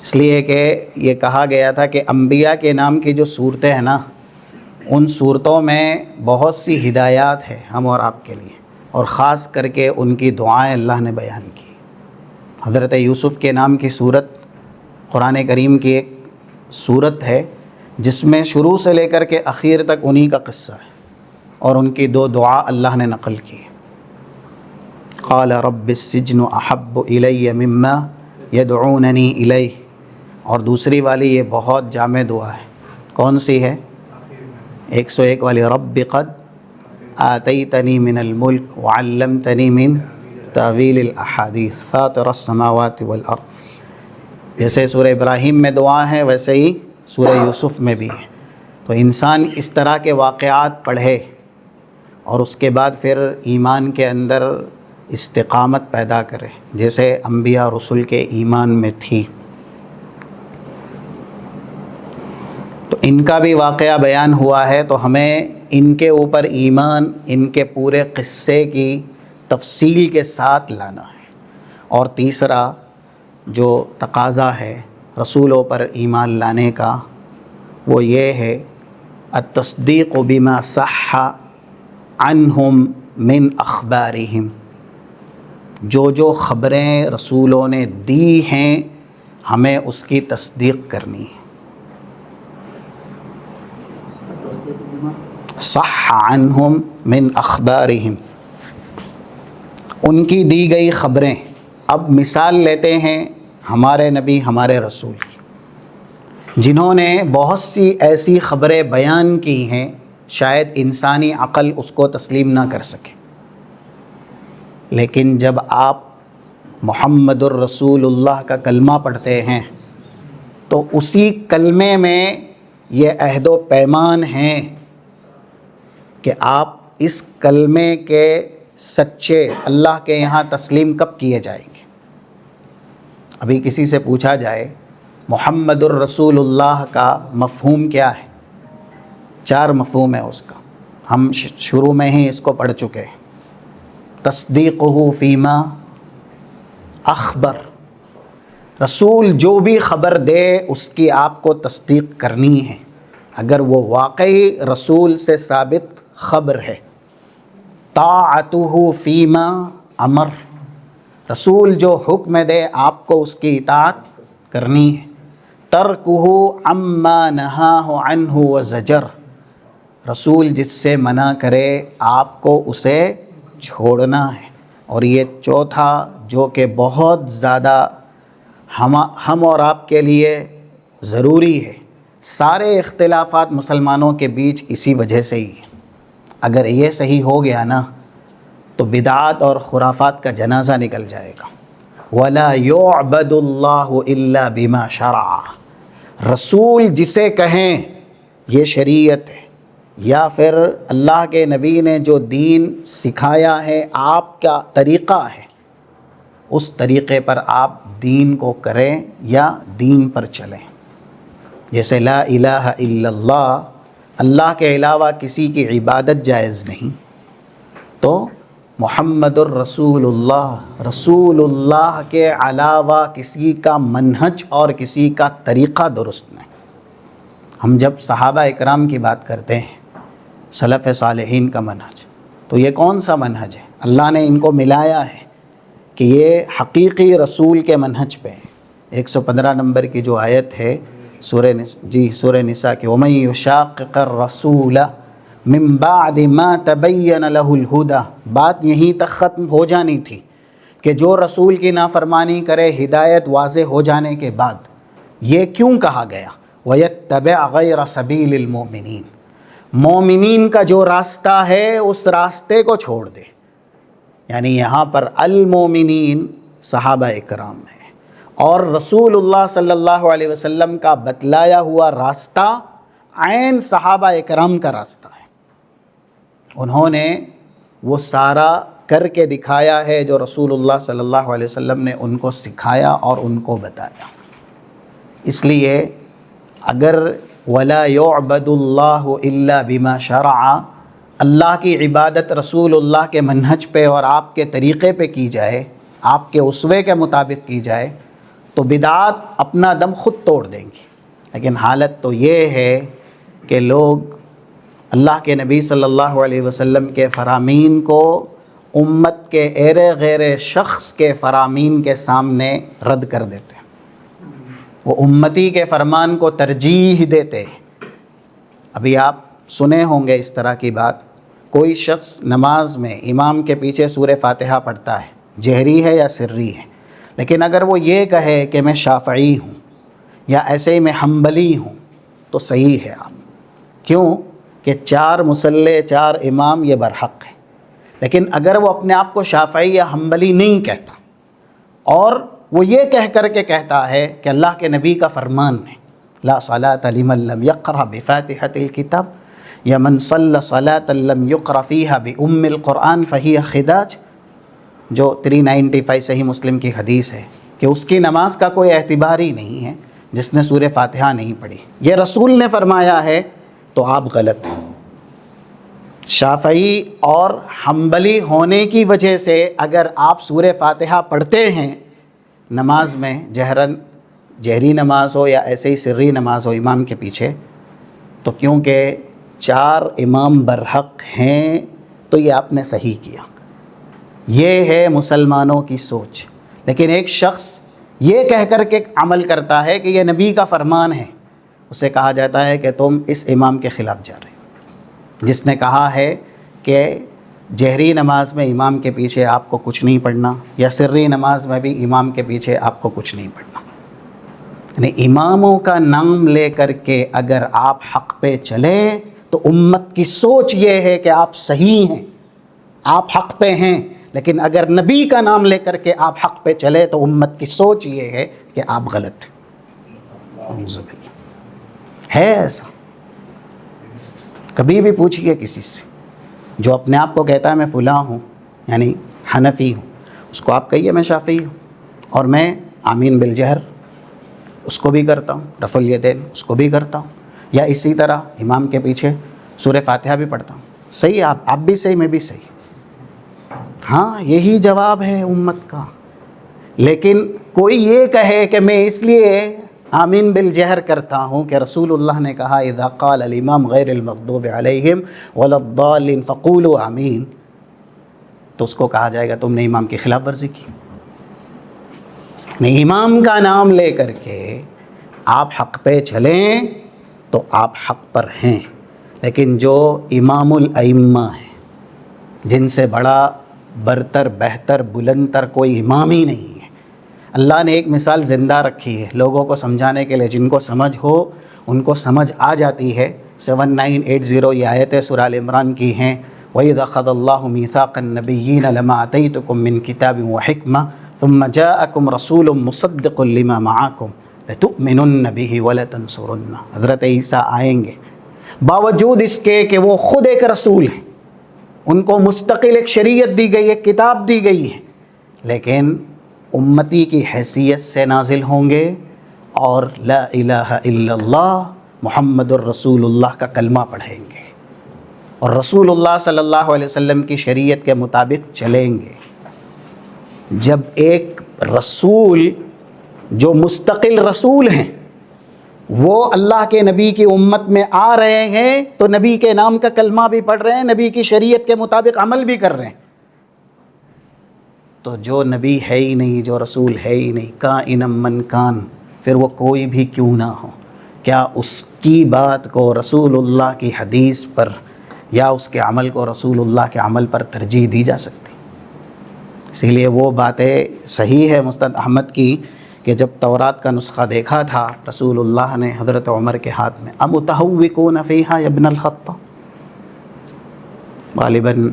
Speaker 1: اس لیے کہ یہ کہا گیا تھا کہ انبیاء کے نام کی جو صورتیں ہیں نا، ان صورتوں میں بہت سی ہدایات ہے ہم اور آپ کے لیے، اور خاص کر کے ان کی دعائیں اللہ نے بیان کی۔ حضرت یوسف کے نام کی صورت قرآن کریم کی ایک صورت ہے جس میں شروع سے لے کر کے اخیر تک انہی کا قصہ ہے، اور ان کی 2 دعا اللہ نے نقل کی۔ قال رب السجن احب الی مما یدعوننی الیہ، اور دوسری والی یہ بہت جامع دعا ہے، کون سی ہے؟ 101 والی، رب قد آتیتنی من الملک وعلمتنی من تعویل الاحادیث فاطر السماوات والارض۔ جیسے سورہ ابراہیم میں دعا ہے ویسے ہی سورہ یوسف میں بھی ہے۔ تو انسان اس طرح کے واقعات پڑھے اور اس کے بعد پھر ایمان کے اندر استقامت پیدا کرے، جیسے انبیاء رسول کے ایمان میں تھی۔ تو ان کا بھی واقعہ بیان ہوا ہے، تو ہمیں ان کے اوپر ایمان، ان کے پورے قصے کی تفصیل کے ساتھ لانا ہے۔ اور تیسرا جو تقاضا ہے رسولوں پر ایمان لانے کا، وہ یہ ہے التصدیق بما صح عنہم من اخبارہم، جو خبریں رسولوں نے دی ہیں ہمیں اس کی تصدیق کرنی ہے۔ صح عنہم من اخبارہم، ان کی دی گئی خبریں۔ اب مثال لیتے ہیں ہمارے نبی، ہمارے رسول کی، جنہوں نے بہت سی ایسی خبریں بیان کی ہیں شاید انسانی عقل اس کو تسلیم نہ کر سکے، لیکن جب آپ محمد الرسول اللہ کا کلمہ پڑھتے ہیں تو اسی کلمے میں یہ عہد و پیمان ہیں کہ آپ اس کلمے کے سچے اللہ کے یہاں تسلیم کب کیے جائیں گے؟ ابھی کسی سے پوچھا جائے محمد الرسول اللہ کا مفہوم کیا ہے؟ 4 مفہوم ہے اس کا، ہم شروع میں ہی اس کو پڑھ چکے ہیں۔ تصدیقہ فیما اخبر، رسول جو بھی خبر دے اس کی آپ کو تصدیق کرنی ہے اگر وہ واقعی رسول سے ثابت خبر ہے۔ طاعتہ فیما امر، رسول جو حکم دے آپ کو اس کی اطاعت کرنی ہے۔ ترکہ عما نہاہ عنہ وزجر، رسول جس سے منع کرے آپ کو اسے چھوڑنا ہے۔ اور یہ چوتھا جو کہ بہت زیادہ ہم اور آپ کے لیے ضروری ہے، سارے اختلافات مسلمانوں کے بیچ اسی وجہ سے ہی ہیں۔ اگر یہ صحیح ہو گیا نا تو بدعات اور خرافات کا جنازہ نکل جائے گا۔ وَلَا يُعْبَدُ اللَّهُ إِلَّا بِمَا شَرَعَ، رسول جسے کہیں یہ شریعت ہے، یا پھر اللہ کے نبی نے جو دین سکھایا ہے، آپ کا طریقہ ہے، اس طریقے پر آپ دین کو کریں یا دین پر چلیں۔ جیسے لا الہ الا اللہ، اللہ کے علاوہ کسی کی عبادت جائز نہیں، تو محمد الرسول اللہ، رسول اللہ کے علاوہ کسی کا منہج اور کسی کا طریقہ درست نہیں۔ ہم جب صحابہ اکرام کی بات کرتے ہیں، سلف صالحین کا منہج، تو یہ کون سا منہج ہے؟ اللہ نے ان کو ملایا ہے کہ یہ حقیقی رسول کے منہج پہ ہیں۔ 115 نمبر کی جو آیت ہے سورہ نساء کے، وَمَن يُشَاقِقِ الرَّسُولَ مِن بَعْدِ مَا تَبَيَّنَ لَهُ الْهُدَى، بات یہیں تک ختم ہو جانی تھی کہ جو رسول کی نافرمانی کرے ہدایت واضح ہو جانے کے بعد، یہ کیوں کہا گیا؟ وَيَتَّبِعْ غَيْرَ سَبِيلِ الْمُؤْمِنِينَ، مومنین کا جو راستہ ہے اس راستے کو چھوڑ دے۔ یعنی یہاں پر المومنین صحابہ اکرام ہیں، اور رسول اللہ صلی اللہ علیہ وسلم کا بتلایا ہوا راستہ عین صحابہ اکرام کا راستہ ہے۔ انہوں نے وہ سارا کر کے دکھایا ہے جو رسول اللہ صلی اللہ علیہ وسلم نے ان کو سکھایا اور ان کو بتایا۔ اس لیے اگر وَلَا يُعْبَدُ اللَّهُ إِلَّا بِمَا شَرَعَ، اللہ کی عبادت رسول اللہ کے منہج پہ اور آپ کے طریقے پہ کی جائے، آپ کے اسوے کے مطابق کی جائے، تو بدعات اپنا دم خود توڑ دیں گی۔ لیکن حالت تو یہ ہے کہ لوگ اللہ کے نبی صلی اللہ علیہ وسلم کے فرامین کو امت کے ایرے غیر شخص کے فرامین کے سامنے رد کر دیتے ہیں، وہ امتی کے فرمان کو ترجیح دیتے ہیں۔ ابھی آپ سنے ہوں گے اس طرح کی بات، کوئی شخص نماز میں امام کے پیچھے سورہ فاتحہ پڑھتا ہے، جہری ہے یا سری ہے، لیکن اگر وہ یہ کہے کہ میں شافعی ہوں یا ایسے ہی میں حنبلی ہوں تو صحیح ہے آپ، کیوں کہ 4 مصلی 4 امام یہ برحق ہے۔ لیکن اگر وہ اپنے آپ کو شافعی یا حنبلی نہیں کہتا اور وہ یہ کہہ کر کے کہتا ہے کہ اللہ کے نبی کا فرمان ہے لا صلاۃ لمن لم یقرأ بفاتحۃ الکتاب، یا من صلی صلاۃ لم یقرأ فیہا بأم القرآن فہی خداج، جو 395 صحیح مسلم کی حدیث ہے کہ اس کی نماز کا کوئی اعتبار ہی نہیں ہے جس نے سورہ فاتحہ نہیں پڑھی۔ یہ رسول نے فرمایا ہے تو آپ غلط ہیں۔ شافعی اور حنبلی ہونے کی وجہ سے اگر آپ سورہ فاتحہ پڑھتے ہیں نماز میں، جہری نماز ہو یا ایسے ہی سری نماز ہو امام کے پیچھے، تو کیونکہ 4 امام برحق ہیں تو یہ آپ نے صحیح کیا۔ یہ ہے مسلمانوں کی سوچ۔ لیکن ایک شخص یہ کہہ کر کے عمل کرتا ہے کہ یہ نبی کا فرمان ہے، اسے کہا جاتا ہے کہ تم اس امام کے خلاف جا رہے ہو جس نے کہا ہے کہ جہری نماز میں امام کے پیچھے آپ کو کچھ نہیں پڑھنا، یا سری نماز میں بھی امام کے پیچھے آپ کو کچھ نہیں پڑھنا۔ یعنی اماموں کا نام لے کر کے اگر آپ حق پہ چلیں تو امت کی سوچ یہ ہے کہ آپ صحیح ہیں، آپ حق پہ ہیں، لیکن اگر نبی کا نام لے کر کے آپ حق پہ چلے تو امت کی سوچ یہ ہے کہ آپ غلط ہیں۔ ہے ایسا؟ کبھی بھی پوچھئے کسی سے جو اپنے آپ کو کہتا ہے میں فلاں ہوں، یعنی حنفی ہوں، اس کو آپ کہیے میں شافعی ہوں، اور میں آمین بالجہر اس کو بھی کرتا ہوں، رفع الیدین اس کو بھی کرتا ہوں، یا اسی طرح امام کے پیچھے سورہ فاتحہ بھی پڑھتا ہوں. صحیح ہے، آپ بھی صحیح، میں بھی صحیح. ہاں یہی جواب ہے امت کا. لیکن کوئی یہ کہے کہ میں اس لیے آمین بالجہر کرتا ہوں کہ رسول اللہ نے کہا اذا قال الامام غیر المغضوب علیہم ولا الضالین فقولوا آمین، تو اس کو کہا جائے گا تم نے امام کی خلاف ورزی کی. نہیں، امام کا نام لے کر کے آپ حق پہ چلیں تو آپ حق پر ہیں. لیکن جو امام الائمہ ہیں، جن سے بڑا برتر بہتر بلندتر کوئی امام ہی نہیں ہے، اللہ نے ایک مثال زندہ رکھی ہے لوگوں کو سمجھانے کے لیے، جن کو سمجھ ہو ان کو سمجھ آ جاتی ہے. 7980 یہ آیتیں سورہ ال عمران کی ہیں. وَإِذَا أَخَذَ اللَّهُ مِيثَاقَ النَّبِيِّينَ لَمَا آتَيْتُكُم مِّن كِتَابٍ وَحِكْمَةٍ ثُمَّ جَاءَكُمْ رَسُولٌ مُّصَدِّقٌ لِّمَا مَعَكُمْ لَتُؤْمِنُنَّ بِهِ وَلَتَنصُرُنَّهُ. حضرت عیسیٰ آئیں گے باوجود اس کے کہ وہ خود ایک رسول ہیں، ان کو مستقل ایک شریعت دی گئی ہے، کتاب دی گئی ہے، لیکن امتی کی حیثیت سے نازل ہوں گے اور لا الہ الا اللہ محمد الرسول اللہ کا کلمہ پڑھیں گے اور رسول اللہ صلی اللہ علیہ وسلم کی شریعت کے مطابق چلیں گے. جب ایک رسول جو مستقل رسول ہیں وہ اللہ کے نبی کی امت میں آ رہے ہیں تو نبی کے نام کا کلمہ بھی پڑھ رہے ہیں، نبی کی شریعت کے مطابق عمل بھی کر رہے ہیں. تو جو نبی ہے ہی نہیں، جو رسول ہے ہی نہیں، کائن من کان، پھر وہ کوئی بھی کیوں نہ ہو، کیا اس کی بات کو رسول اللہ کی حدیث پر یا اس کے عمل کو رسول اللہ کے عمل پر ترجیح دی جا سکتی؟ اسی لیے وہ باتیں صحیح ہے مستند احمد کی کہ جب تورات کا نسخہ دیکھا تھا رسول اللہ نے حضرت عمر کے ہاتھ میں، امتہوکون فیہا یا ابن الخطاب، غالباً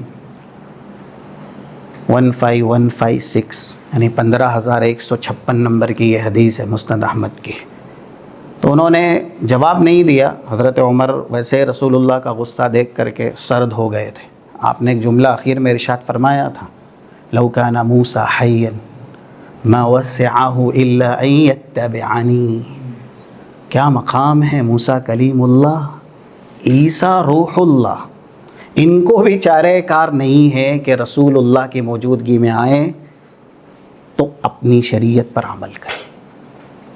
Speaker 1: 15156 یعنی 15156 نمبر کی یہ حدیث ہے مستند احمد کی. تو انہوں نے جواب نہیں دیا. حضرت عمر ویسے رسول اللہ کا غصہ دیکھ کر کے سرد ہو گئے تھے. آپ نے ایک جملہ اخیر میں ارشاد فرمایا تھا، لو کان موسیٰ حیا ما وسعہ الا ان یتبعنی. کیا مقام ہے موسیٰ کلیم اللہ، عیسیٰ روح اللہ، ان کو بھی چارہ کار نہیں ہے کہ رسول اللہ کی موجودگی میں آئیں تو اپنی شریعت پر عمل کریں.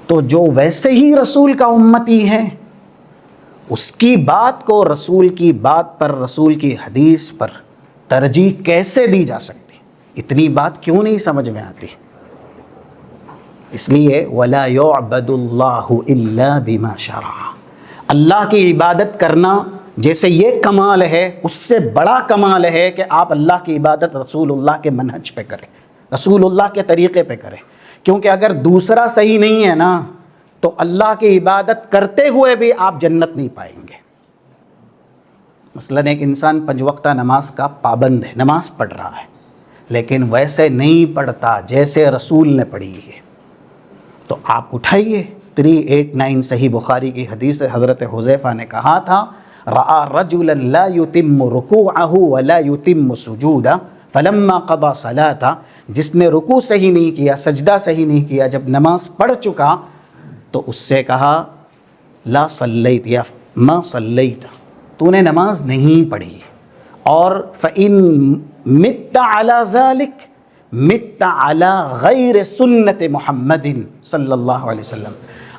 Speaker 1: تو جو ویسے ہی رسول کا امتی ہے اس کی بات کو رسول کی بات پر، رسول کی حدیث پر ترجیح کیسے دی جا سکتی؟ اتنی بات کیوں نہیں سمجھ میں آتی؟ اس لیے وَلَا يُعْبَدُ اللَّهُ إِلَّا بِمَا شَرَعَ. اللہ کی عبادت کرنا جیسے یہ کمال ہے، اس سے بڑا کمال ہے کہ آپ اللہ کی عبادت رسول اللہ کے منہج پہ کریں، رسول اللہ کے طریقے پہ کریں. کیونکہ اگر دوسرا صحیح نہیں ہے نا تو اللہ کی عبادت کرتے ہوئے بھی آپ جنت نہیں پائیں گے. مثلاً ایک انسان 5 وقتہ نماز کا پابند ہے، نماز پڑھ رہا ہے، لیکن ویسے نہیں پڑھتا جیسے رسول نے پڑھی ہے، تو آپ اٹھائیے. 389 صحیح بخاری کی حدیث حضرت حذیفہ نے کہا تھا، رأى رجلا لا يتم رکوعه ولا يتم سجودا فلما قضى صلاة. جس نے رکوع صحیح نہیں کیا، سجدہ صحیح نہیں کیا، جب نماز پڑھ چکا تو اس سے کہا لا صلیت یا ما صلیت، تو نے نماز نہیں پڑھی. اور فَإِن مِتَّ عَلَى ذَلِكَ مِتَّ عَلَى غَيْرِ سُنَّةِ محمد صلی اللہ علیہ وسلم.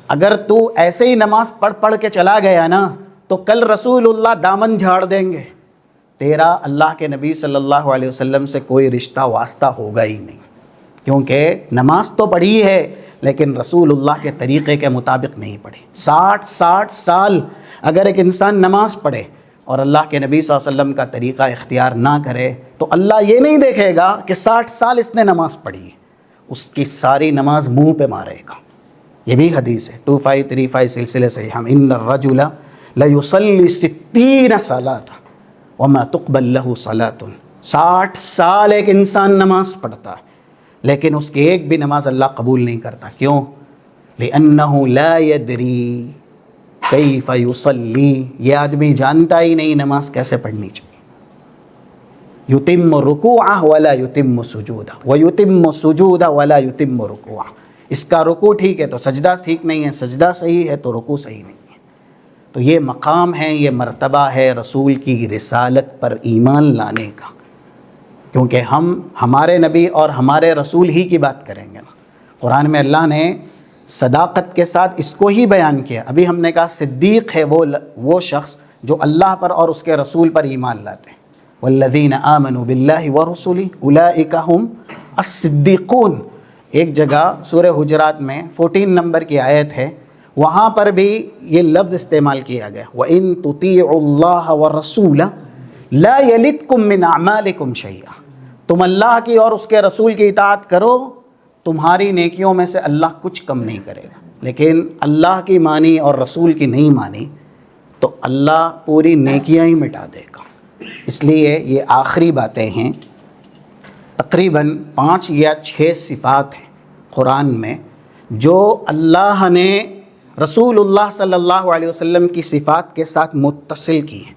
Speaker 1: اگر تو ایسے ہی نماز پڑھ کے چلا گیا نا تو کل رسول اللہ دامن جھاڑ دیں گے، تیرا اللہ کے نبی صلی اللہ علیہ وسلم سے کوئی رشتہ واسطہ ہوگا ہی نہیں. کیونکہ نماز تو پڑھی ہے لیکن رسول اللہ کے طریقے کے مطابق نہیں پڑھی. 60 سال اگر ایک انسان نماز پڑھے اور اللہ کے نبی صلی اللہ علیہ وسلم کا طریقہ اختیار نہ کرے تو اللہ یہ نہیں دیکھے گا کہ 60 سال اس نے نماز پڑھی ہے، اس کی ساری نماز منہ پہ مارے گا. یہ بھی حدیث ہے 2535 سلسلے سے ہم ان الرجل لیصلی 60 صلاۃ وما تقبل له صلاۃ. 60 سال ایک انسان نماز پڑھتا ہے لیکن اس کی ایک بھی نماز اللہ قبول نہیں کرتا. کیوں؟ لأنه لا يدري كيف يصلي. یہ آدمی جانتا ہی نہیں نماز کیسے پڑھنی چاہیے. یتم رکوعہ ولا یتم سجودہ ویتم سجودہ ولا یتم رکوعہ. اس کا رکوع ٹھیک ہے تو سجدہ ٹھیک نہیں ہے، سجدہ صحیح ہے تو رکوع صحیح نہیں ہے. تو یہ مقام ہے، یہ مرتبہ ہے رسول کی رسالت پر ایمان لانے کا، کیونکہ ہم ہمارے نبی اور ہمارے رسول ہی کی بات کریں گے نا. قرآن میں اللہ نے صداقت کے ساتھ اس کو ہی بیان کیا. ابھی ہم نے کہا صدیق ہے وہ شخص جو اللہ پر اور اس کے رسول پر ایمان لاتے ہیں. والذین آمنوا باللہ ورسلہ اولئک ھم الصدیقون. ایک جگہ سورہ حجرات میں 14 نمبر کی آیت ہے، وہاں پر بھی یہ لفظ استعمال کیا گیا، وَإِن تُطِيعُوا اللَّهَ وَالرَّسُولَ لَا يَلِتْكُم مِّنْ أَعْمَالِكُمْ شَيْئًا. تم اللہ کی اور اس کے رسول کی اطاعت کرو، تمہاری نیکیوں میں سے اللہ کچھ کم نہیں کرے گا. لیکن اللہ کی مانی اور رسول کی نہیں مانی تو اللہ پوری نیکیاں ہی مٹا دے گا. اس لیے یہ آخری باتیں ہیں. تقریباً 5 یا 6 صفات ہیں قرآن میں جو اللہ نے رسول اللہ صلی اللہ علیہ وسلم کی صفات کے ساتھ متصل کی ہیں.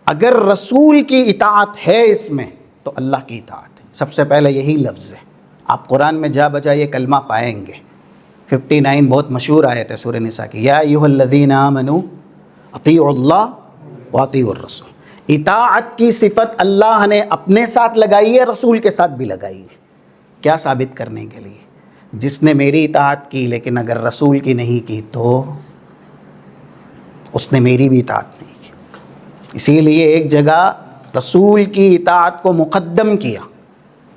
Speaker 1: اگر رسول کی اطاعت ہے اس میں تو اللہ کی اطاعت ہے. سب سے پہلے یہی لفظ ہے. آپ قرآن میں جا بجا یہ کلمہ پائیں گے. 59 بہت مشہور آیت ہے سورہ نساء کی، یا ایھا الذین آمنوا اطیعوا اللہ واطیعوا الرسول. اطاعت کی صفت اللہ نے اپنے ساتھ لگائی ہے، رسول کے ساتھ بھی لگائی ہے. کیا ثابت کرنے کے لیے؟ جس نے میری اطاعت کی لیکن اگر رسول کی نہیں کی تو اس نے میری بھی اطاعت نہیں کی. اسی لیے ایک جگہ رسول کی اطاعت کو مقدم کیا.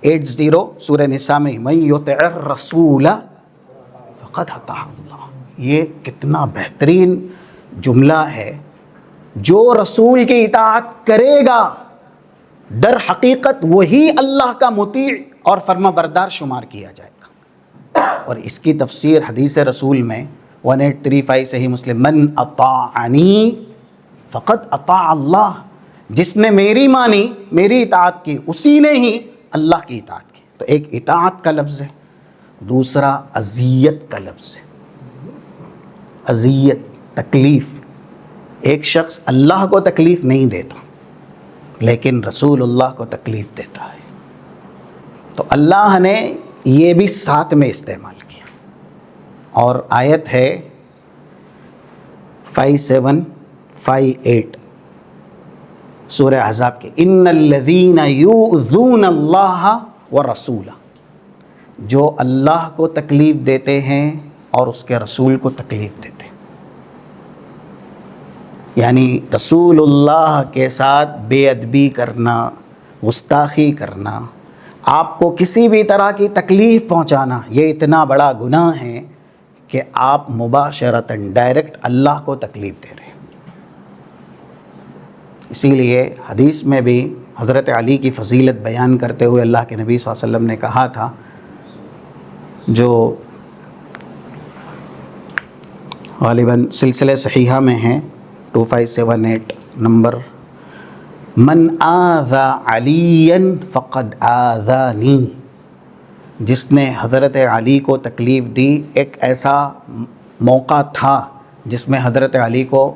Speaker 1: 80 سورہ نساء میں من یطع الرسول فقد اطاع اللہ. یہ کتنا بہترین جملہ ہے. جو رسول کی اطاعت کرے گا در حقیقت وہی اللہ کا مطیع اور فرما بردار شمار کیا جائے گا. اور اس کی تفسیر حدیث رسول میں 1835 صحیح مسلم، من اطاعنی فقد اطاع اللہ. جس نے میری مانی، میری اطاعت کی، اسی نے ہی اللہ کی اطاعت کی. تو ایک اطاعت کا لفظ ہے، دوسرا اذیت کا لفظ ہے. اذیت، تکلیف. ایک شخص اللہ کو تکلیف نہیں دیتا لیکن رسول اللہ کو تکلیف دیتا ہے، تو اللہ نے یہ بھی ساتھ میں استعمال کیا. اور آیت ہے 5758 سورہ احزاب کی، ان الذین یؤذون اللہ ورسولہ. جو اللہ کو تکلیف دیتے ہیں اور اس کے رسول کو تکلیف دیتے ہیں. یعنی رسول اللہ کے ساتھ بے ادبی کرنا، گستاخی کرنا، آپ کو کسی بھی طرح کی تکلیف پہنچانا، یہ اتنا بڑا گناہ ہے کہ آپ مباشرتاً ڈائریکٹ اللہ کو تکلیف دے رہے ہیں. اسی لیے حدیث میں بھی حضرت علی کی فضیلت بیان کرتے ہوئے اللہ کے نبی صلی اللہ علیہ وسلم نے کہا تھا، جو غالباً سلسلہ صحیحہ میں ہیں 2578 نمبر، من آذا علی فقد آذانی. جس نے حضرت علی کو تکلیف دی، ایک ایسا موقع تھا جس میں حضرت علی کو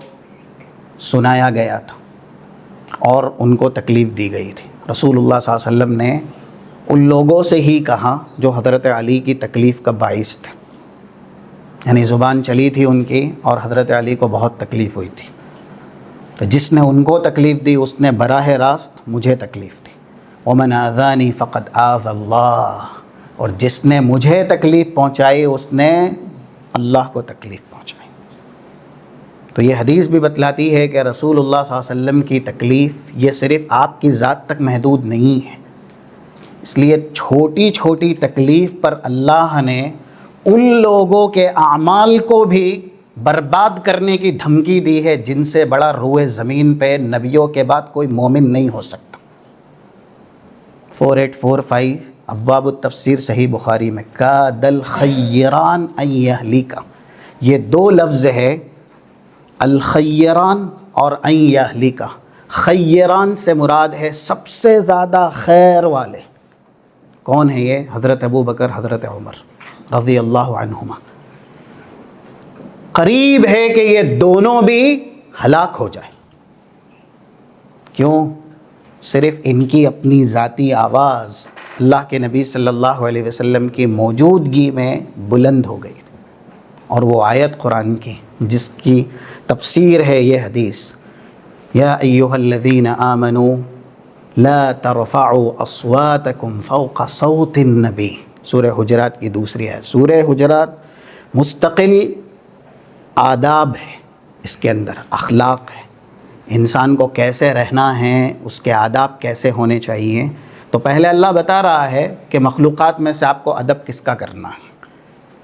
Speaker 1: سنایا گیا تھا اور ان کو تکلیف دی گئی تھی. رسول اللہ صلی اللہ علیہ وسلم نے ان لوگوں سے ہی کہا جو حضرت علی کی تکلیف کا باعث تھے. یعنی زبان چلی تھی ان کی اور حضرت علی کو بہت تکلیف ہوئی تھی. تو جس نے ان کو تکلیف دی اس نے براہ راست مجھے تکلیف دی. ومن آذانی فقد آذى اللہ. اور جس نے مجھے تکلیف پہنچائی اس نے اللہ کو تکلیف پہنچائی. تو یہ حدیث بھی بتلاتی ہے کہ رسول اللہ صلی اللہ علیہ وسلم کی تکلیف یہ صرف آپ کی ذات تک محدود نہیں ہے. اس لیے چھوٹی چھوٹی تکلیف پر اللہ نے ان لوگوں کے اعمال کو بھی برباد کرنے کی دھمکی دی ہے جن سے بڑا روئے زمین پہ نبیوں کے بعد کوئی مومن نہیں ہو سکتا. 4845 ابواب التفسیر صحیح بخاری میں، کاد الخیران ان یہلک. یہ 2 لفظ ہے، الخیران اور ان یہلک. خیران سے مراد ہے سب سے زیادہ خیر والے. کون ہے یہ؟ حضرت ابو بکر، حضرت عمر رضی اللہ عنہما. قریب ہے کہ یہ دونوں بھی ہلاک ہو جائیں. کیوں؟ صرف ان کی اپنی ذاتی آواز اللہ کے نبی صلی اللہ علیہ وسلم کی موجودگی میں بلند ہو گئی، اور وہ آیت قرآن کی جس کی تفسیر ہے یہ حدیث، یا ایھا الذین آمنوا لا ترفعوا اصواتکم فوق صوت النبی، سورہ حجرات کی دوسری ہے۔ سورہ حجرات مستقل آداب ہے، اس کے اندر اخلاق ہے، انسان کو کیسے رہنا ہے، اس کے آداب کیسے ہونے چاہیے۔ تو پہلے اللہ بتا رہا ہے کہ مخلوقات میں سے آپ کو ادب کس کا کرنا ہے،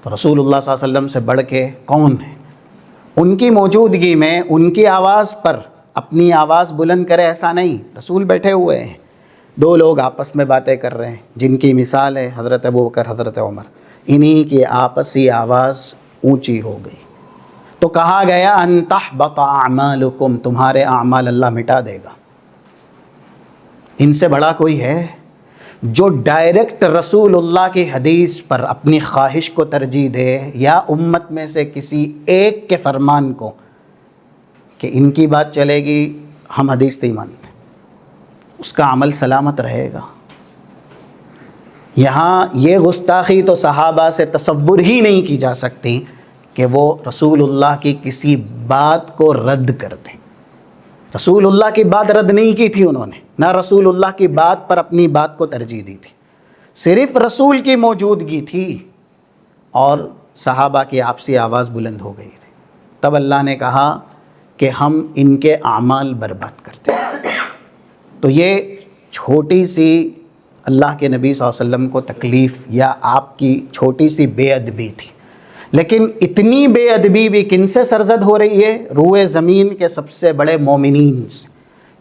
Speaker 1: تو رسول اللہ صلی اللہ علیہ وسلم سے بڑھ کے کون ہے؟ ان کی موجودگی میں ان کی آواز پر اپنی آواز بلند کرے ایسا نہیں۔ رسول بیٹھے ہوئے ہیں، دو لوگ آپس میں باتیں کر رہے ہیں، جن کی مثال ہے حضرت ابوبکر، حضرت عمر، انہی کی آپسی آواز اونچی ہو گئی تو کہا گیا ان تحبط اعمالکم، تمہارے اعمال اللہ مٹا دے گا۔ ان سے بڑا کوئی ہے جو ڈائریکٹ رسول اللہ کی حدیث پر اپنی خواہش کو ترجیح دے، یا امت میں سے کسی ایک کے فرمان کو کہ ان کی بات چلے گی ہم حدیث نہیں مانتے، اس کا عمل سلامت رہے گا؟ یہاں یہ گستاخی تو صحابہ سے تصور ہی نہیں کی جا سکتی کہ وہ رسول اللہ کی کسی بات کو رد کر دیں۔ رسول اللہ کی بات رد نہیں کی تھی انہوں نے، نہ رسول اللہ کی بات پر اپنی بات کو ترجیح دی تھی، صرف رسول کی موجودگی تھی اور صحابہ کی آپسی آواز بلند ہو گئی تھی۔ تب اللہ نے کہا کہ ہم ان کے اعمال برباد کرتے ہیں۔ تو یہ چھوٹی سی اللہ کے نبی صلی اللہ علیہ وسلم کو تکلیف یا آپ کی چھوٹی سی بے ادبی تھی، لیکن اتنی بے ادبی بھی کن سے سرزد ہو رہی ہے؟ روئے زمین کے سب سے بڑے مومنین سے،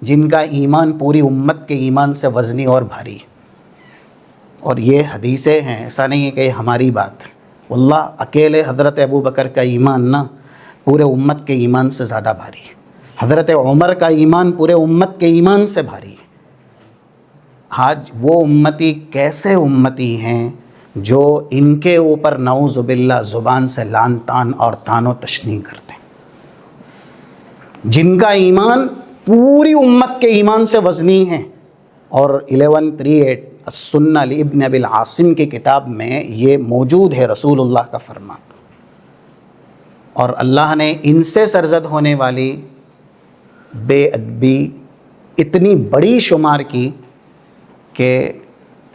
Speaker 1: جن کا ایمان پوری امت کے ایمان سے وزنی اور بھاری ہے۔ اور یہ حدیثیں ہیں، ایسا نہیں ہے کہ یہ ہماری بات ہے، واللہ اکیلے حضرت ابوبکر کا ایمان نہ پورے امت کے ایمان سے زیادہ بھاری ہے، حضرت عمر کا ایمان پورے امت کے ایمان سے بھاری ہے۔ آج وہ امتی کیسے امتی ہیں جو ان کے اوپر نعوذ باللہ زبان سے لعن تان اور تان و تشنیع کرتے ہیں، جن کا ایمان پوری امت کے ایمان سے وزنی ہے۔ اور 1138 السنہ لابن ابی العاصم کی کتاب میں یہ موجود ہے، رسول اللہ کا فرمان۔ اور اللہ نے ان سے سرزد ہونے والی بے ادبی اتنی بڑی شمار کی کہ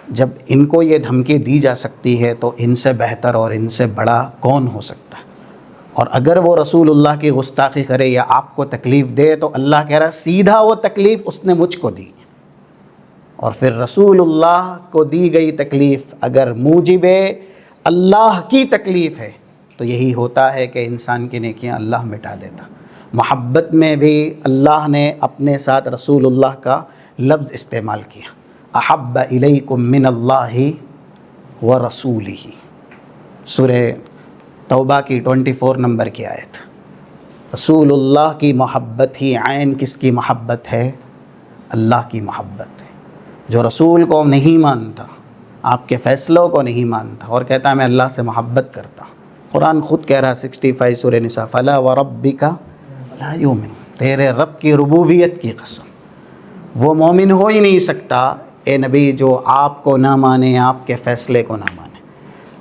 Speaker 1: جب ان کو یہ دھمکی دی جا سکتی ہے تو ان سے بہتر اور ان سے بڑا کون ہو سکتا ہے؟ اور اگر وہ رسول اللہ کی گستاخی کرے یا آپ کو تکلیف دے تو اللہ کہہ رہا سیدھا وہ تکلیف اس نے مجھ کو دی، اور پھر رسول اللہ کو دی گئی تکلیف اگر موجب اللہ کی تکلیف ہے تو یہی ہوتا ہے کہ انسان کی نیکیاں اللہ مٹا دیتا۔ محبت میں بھی اللہ نے اپنے ساتھ رسول اللہ کا لفظ استعمال کیا، احب الیکم من اللہ ورسولہ، سورہ توبہ کی 24 نمبر کی آیت۔ رسول اللہ کی محبت ہی عین کس کی محبت ہے؟ اللہ کی محبت ہے۔ جو رسول کو نہیں مانتا، آپ کے فیصلوں کو نہیں مانتا اور کہتا ہے میں اللہ سے محبت کرتا ہوں، قرآن خود کہہ رہا 65 سورہ نساء، فلا وربک لا یؤمنون، تیرے رب کی ربوبیت کی قسم وہ مومن ہو ہی نہیں سکتا اے نبی جو آپ کو نہ مانے، آپ کے فیصلے کو نہ مانے۔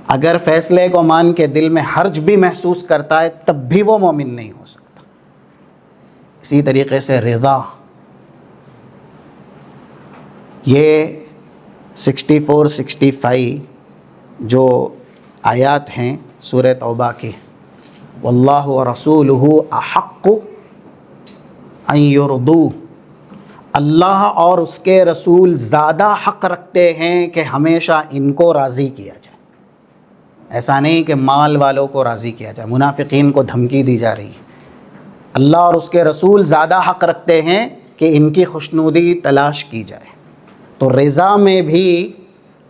Speaker 1: اگر فیصلے کو مان کے دل میں حرج بھی محسوس کرتا ہے تب بھی وہ مومن نہیں ہو سکتا۔ اسی طریقے سے رضا، یہ 64 65 جو آیات ہیں سورہ توبہ کی، واللہ ورسولہ احق ان یرضوہ، اللہ اور اس کے رسول زیادہ حق رکھتے ہیں کہ ہمیشہ ان کو راضی کیا جائے۔ ایسا نہیں کہ مال والوں کو راضی کیا جائے، منافقین کو دھمکی دی جا رہی ہے۔ اللہ اور اس کے رسول زیادہ حق رکھتے ہیں کہ ان کی خوشنودی تلاش کی جائے۔ تو رضا میں بھی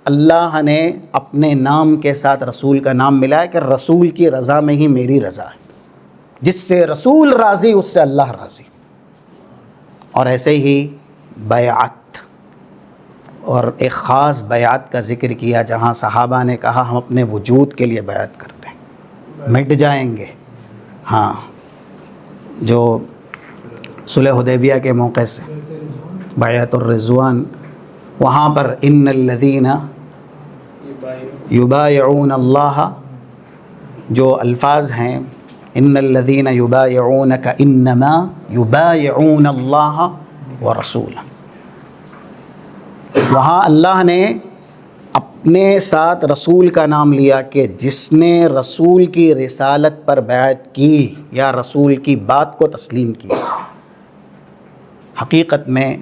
Speaker 1: اللہ نے اپنے نام کے ساتھ رسول کا نام ملایا کہ رسول کی رضا میں ہی میری رضا ہے، جس سے رسول راضی اس سے اللہ راضی۔ اور ایسے ہی بیعت، اور ایک خاص بیعت کا ذکر کیا جہاں صحابہ نے کہا ہم اپنے وجود کے لیے بیعت کرتے ہیں، مٹ جائیں گے۔ ہاں، جو صلح حدیبیہ کے موقع سے بیعۃ الرضوان، وہاں پر ان الذین یبایعون اللہ جو الفاظ ہیں، ان الذین یبایعونک انما یبایعون اللہ ورسولہ، وہاں اللہ نے اپنے ساتھ رسول کا نام لیا کہ جس نے رسول کی رسالت پر بیعت کی یا رسول کی بات کو تسلیم کیا، حقیقت میں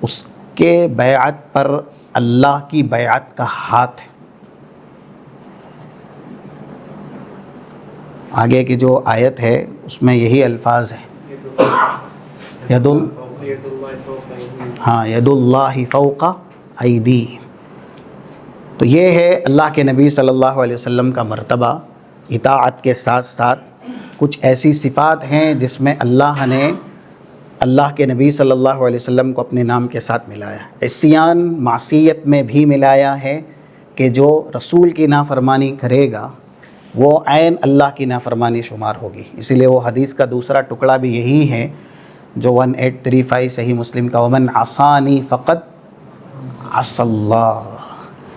Speaker 1: اس کے بیعت پر اللہ کی بیعت کا ہاتھ ہے۔ آگے کی جو آیت ہے اس میں یہی الفاظ ہیں، ید اللہ فوق ایدیہم۔ تو یہ ہے اللہ کے نبی صلی اللہ علیہ وسلم کا مرتبہ۔ اطاعت کے ساتھ ساتھ کچھ ایسی صفات ہیں جس میں اللہ نے اللہ کے نبی صلی اللہ علیہ وسلم کو اپنے نام کے ساتھ ملایا۔ عصیان معصیت میں بھی ملایا ہے کہ جو رسول کی نافرمانی کرے گا وہ عین اللہ کی نافرمانی شمار ہوگی۔ اسی لیے وہ حدیث کا دوسرا ٹکڑا بھی یہی ہے جو 1835 صحیح مسلم کا، ومن عصانی فقط عصى اللہ،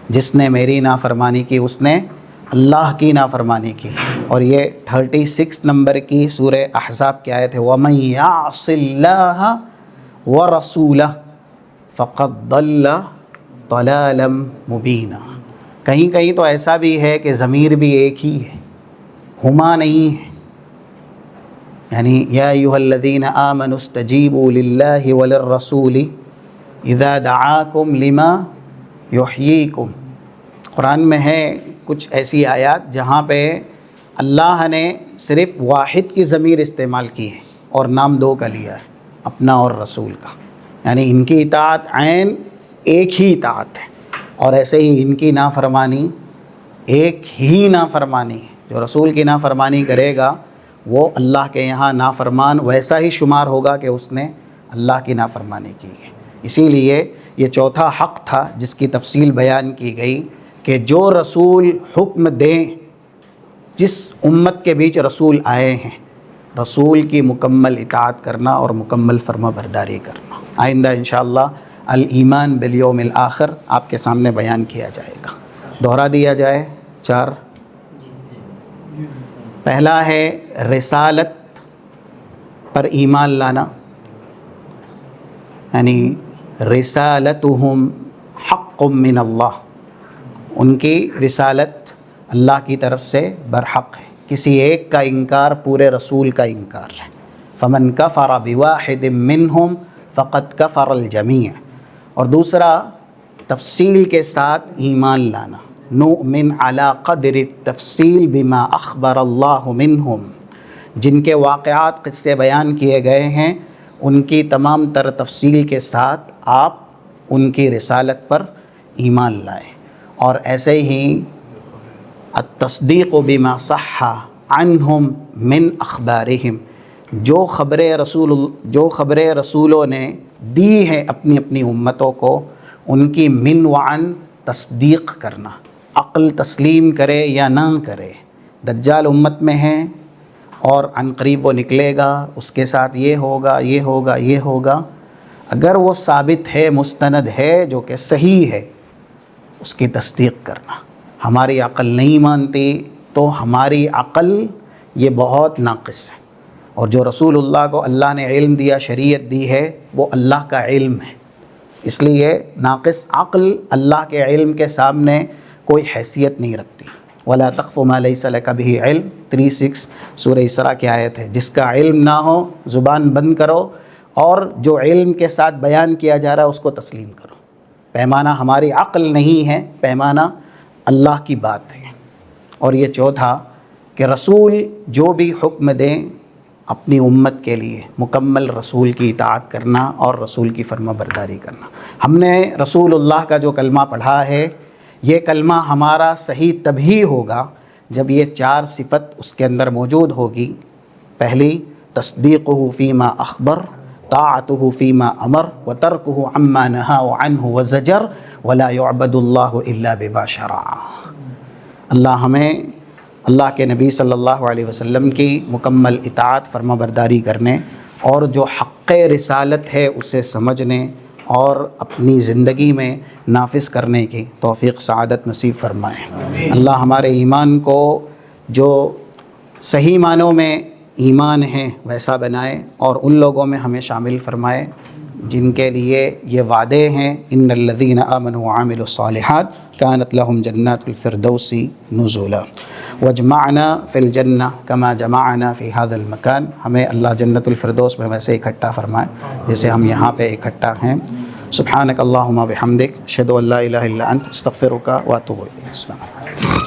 Speaker 1: جس نے میری نافرمانی کی اس نے اللہ کی نافرمانی کی۔ اور یہ 36 نمبر کی سورہ احزاب کی آیت ہے، وَمَن يَعْصِ اللَّهَ وَرَسُولَهُ فَقَدْ ضَلَّ ضَلَالًا مُبِينًا۔ کہیں کہیں تو ایسا بھی ہے کہ ضمیر بھی ایک ہی ہے، ہما نہیں ہے، یعنی یا ایھا الذین آمنوا استجیبوا للہ وللرسول اذا دعاکم لما یحییکم۔ قرآن میں ہے کچھ ایسی آیات جہاں پہ اللہ نے صرف واحد کی ضمیر استعمال کی ہے اور نام دو کا لیا ہے، اپنا اور رسول کا، یعنی ان کی اطاعت عین ایک ہی اطاعت ہے، اور ایسے ہی ان کی نافرمانی ایک ہی نافرمانی ہے۔ جو رسول کی نافرمانی کرے گا وہ اللہ کے یہاں نافرمان ویسا ہی شمار ہوگا کہ اس نے اللہ کی نافرمانی کی ہے۔ اسی لیے یہ چوتھا حق تھا جس کی تفصیل بیان کی گئی کہ جو رسول حکم دیں، جس امت کے بیچ رسول آئے ہیں، رسول کی مکمل اطاعت کرنا اور مکمل فرما برداری کرنا۔ آئندہ انشاءاللہ الایمان بالیوم الآخر آپ کے سامنے بیان کیا جائے گا۔ دوہرا دیا جائے 4۔ پہلا ہے رسالت پر ایمان لانا، یعنی رسالتہم حق من اللہ، ان کی رسالت اللہ کی طرف سے برحق ہے، کسی ایک کا انکار پورے رسول کا انکار ہے۔ فمن کفر بواحد منہم فقد کفر الجمیع۔ اور دوسرا تفصیل کے ساتھ ایمان لانا، نؤمن علی قدر التفصیل بما اخبر اللہ منہم، جن کے واقعات قصے بیان کیے گئے ہیں ان کی تمام تر تفصیل کے ساتھ آپ ان کی رسالت پر ایمان لائیں۔ اور ایسے ہی التصدیق بما صح عنہم من اخبارہم، جو خبریں رسولوں نے دی ہیں اپنی اپنی امتوں کو، ان کی من وعن تصدیق کرنا، عقل تسلیم کرے یا نہ کرے۔ دجال امت میں ہے اور عن قریب وہ نکلے گا، اس کے ساتھ یہ ہوگا یہ ہوگا یہ ہوگا، اگر وہ ثابت ہے، مستند ہے، جو کہ صحیح ہے، اس کی تصدیق کرنا۔ ہماری عقل نہیں مانتی تو ہماری عقل یہ بہت ناقص ہے، اور جو رسول اللہ کو اللہ نے علم دیا، شریعت دی ہے، وہ اللہ کا علم ہے، اس لیے ناقص عقل اللہ کے علم کے سامنے کوئی حیثیت نہیں رکھتی۔ وَلَا تَقْفُ مَا لَيْسَ لَكَ بِهِ علم، 36 سورہ اسراء کی آیت ہے۔ جس کا علم نہ ہو زبان بند کرو، اور جو علم کے ساتھ بیان کیا جا رہا ہے اس کو تسلیم کرو۔ پیمانہ ہماری عقل نہیں ہے، پیمانہ اللہ کی بات ہے۔ اور یہ چوتھا کہ رسول جو بھی حکم دیں اپنی امت کے لیے مکمل رسول کی اطاعت کرنا اور رسول کی فرما برداری کرنا۔ ہم نے رسول اللہ کا جو کلمہ پڑھا ہے، یہ کلمہ ہمارا صحیح تبھی ہوگا جب یہ 4 صفت اس کے اندر موجود ہوگی۔ پہلی، تصدیقہ فیما اخبر، طاعتہ فیما امر، وترکہ عما نہا عنہ وزجر، ولا يعبد اللہ الا بما شرع۔ اللہ ہمیں اللہ کے نبی صلی اللہ علیہ وسلم کی مکمل اطاعت فرما برداری کرنے اور جو حق رسالت ہے اسے سمجھنے اور اپنی زندگی میں نافذ کرنے کی توفیق سعادت نصیب فرمائے۔ اللہ ہمارے ایمان کو جو صحیح معنوں میں ایمان ہے ویسا بنائے، اور ان لوگوں میں ہمیں شامل فرمائے جن کے لیے یہ وعدے ہیں ان الذین آمنوا وعملوا الصالحات كانت لهم جنات الفردوس نزولا واجمعنا فی الجنہ کما جمعنا فی هذا المکان۔ ہمیں اللہ جنت الفردوس میں ویسے اکٹھا فرمائے جیسے ہم یہاں پہ اکٹھا ہیں۔ سبحانک اللہم وبحمدک اشہد ان لا الہ الا انت استغفرک واتوب الیک۔ السلام علیکم۔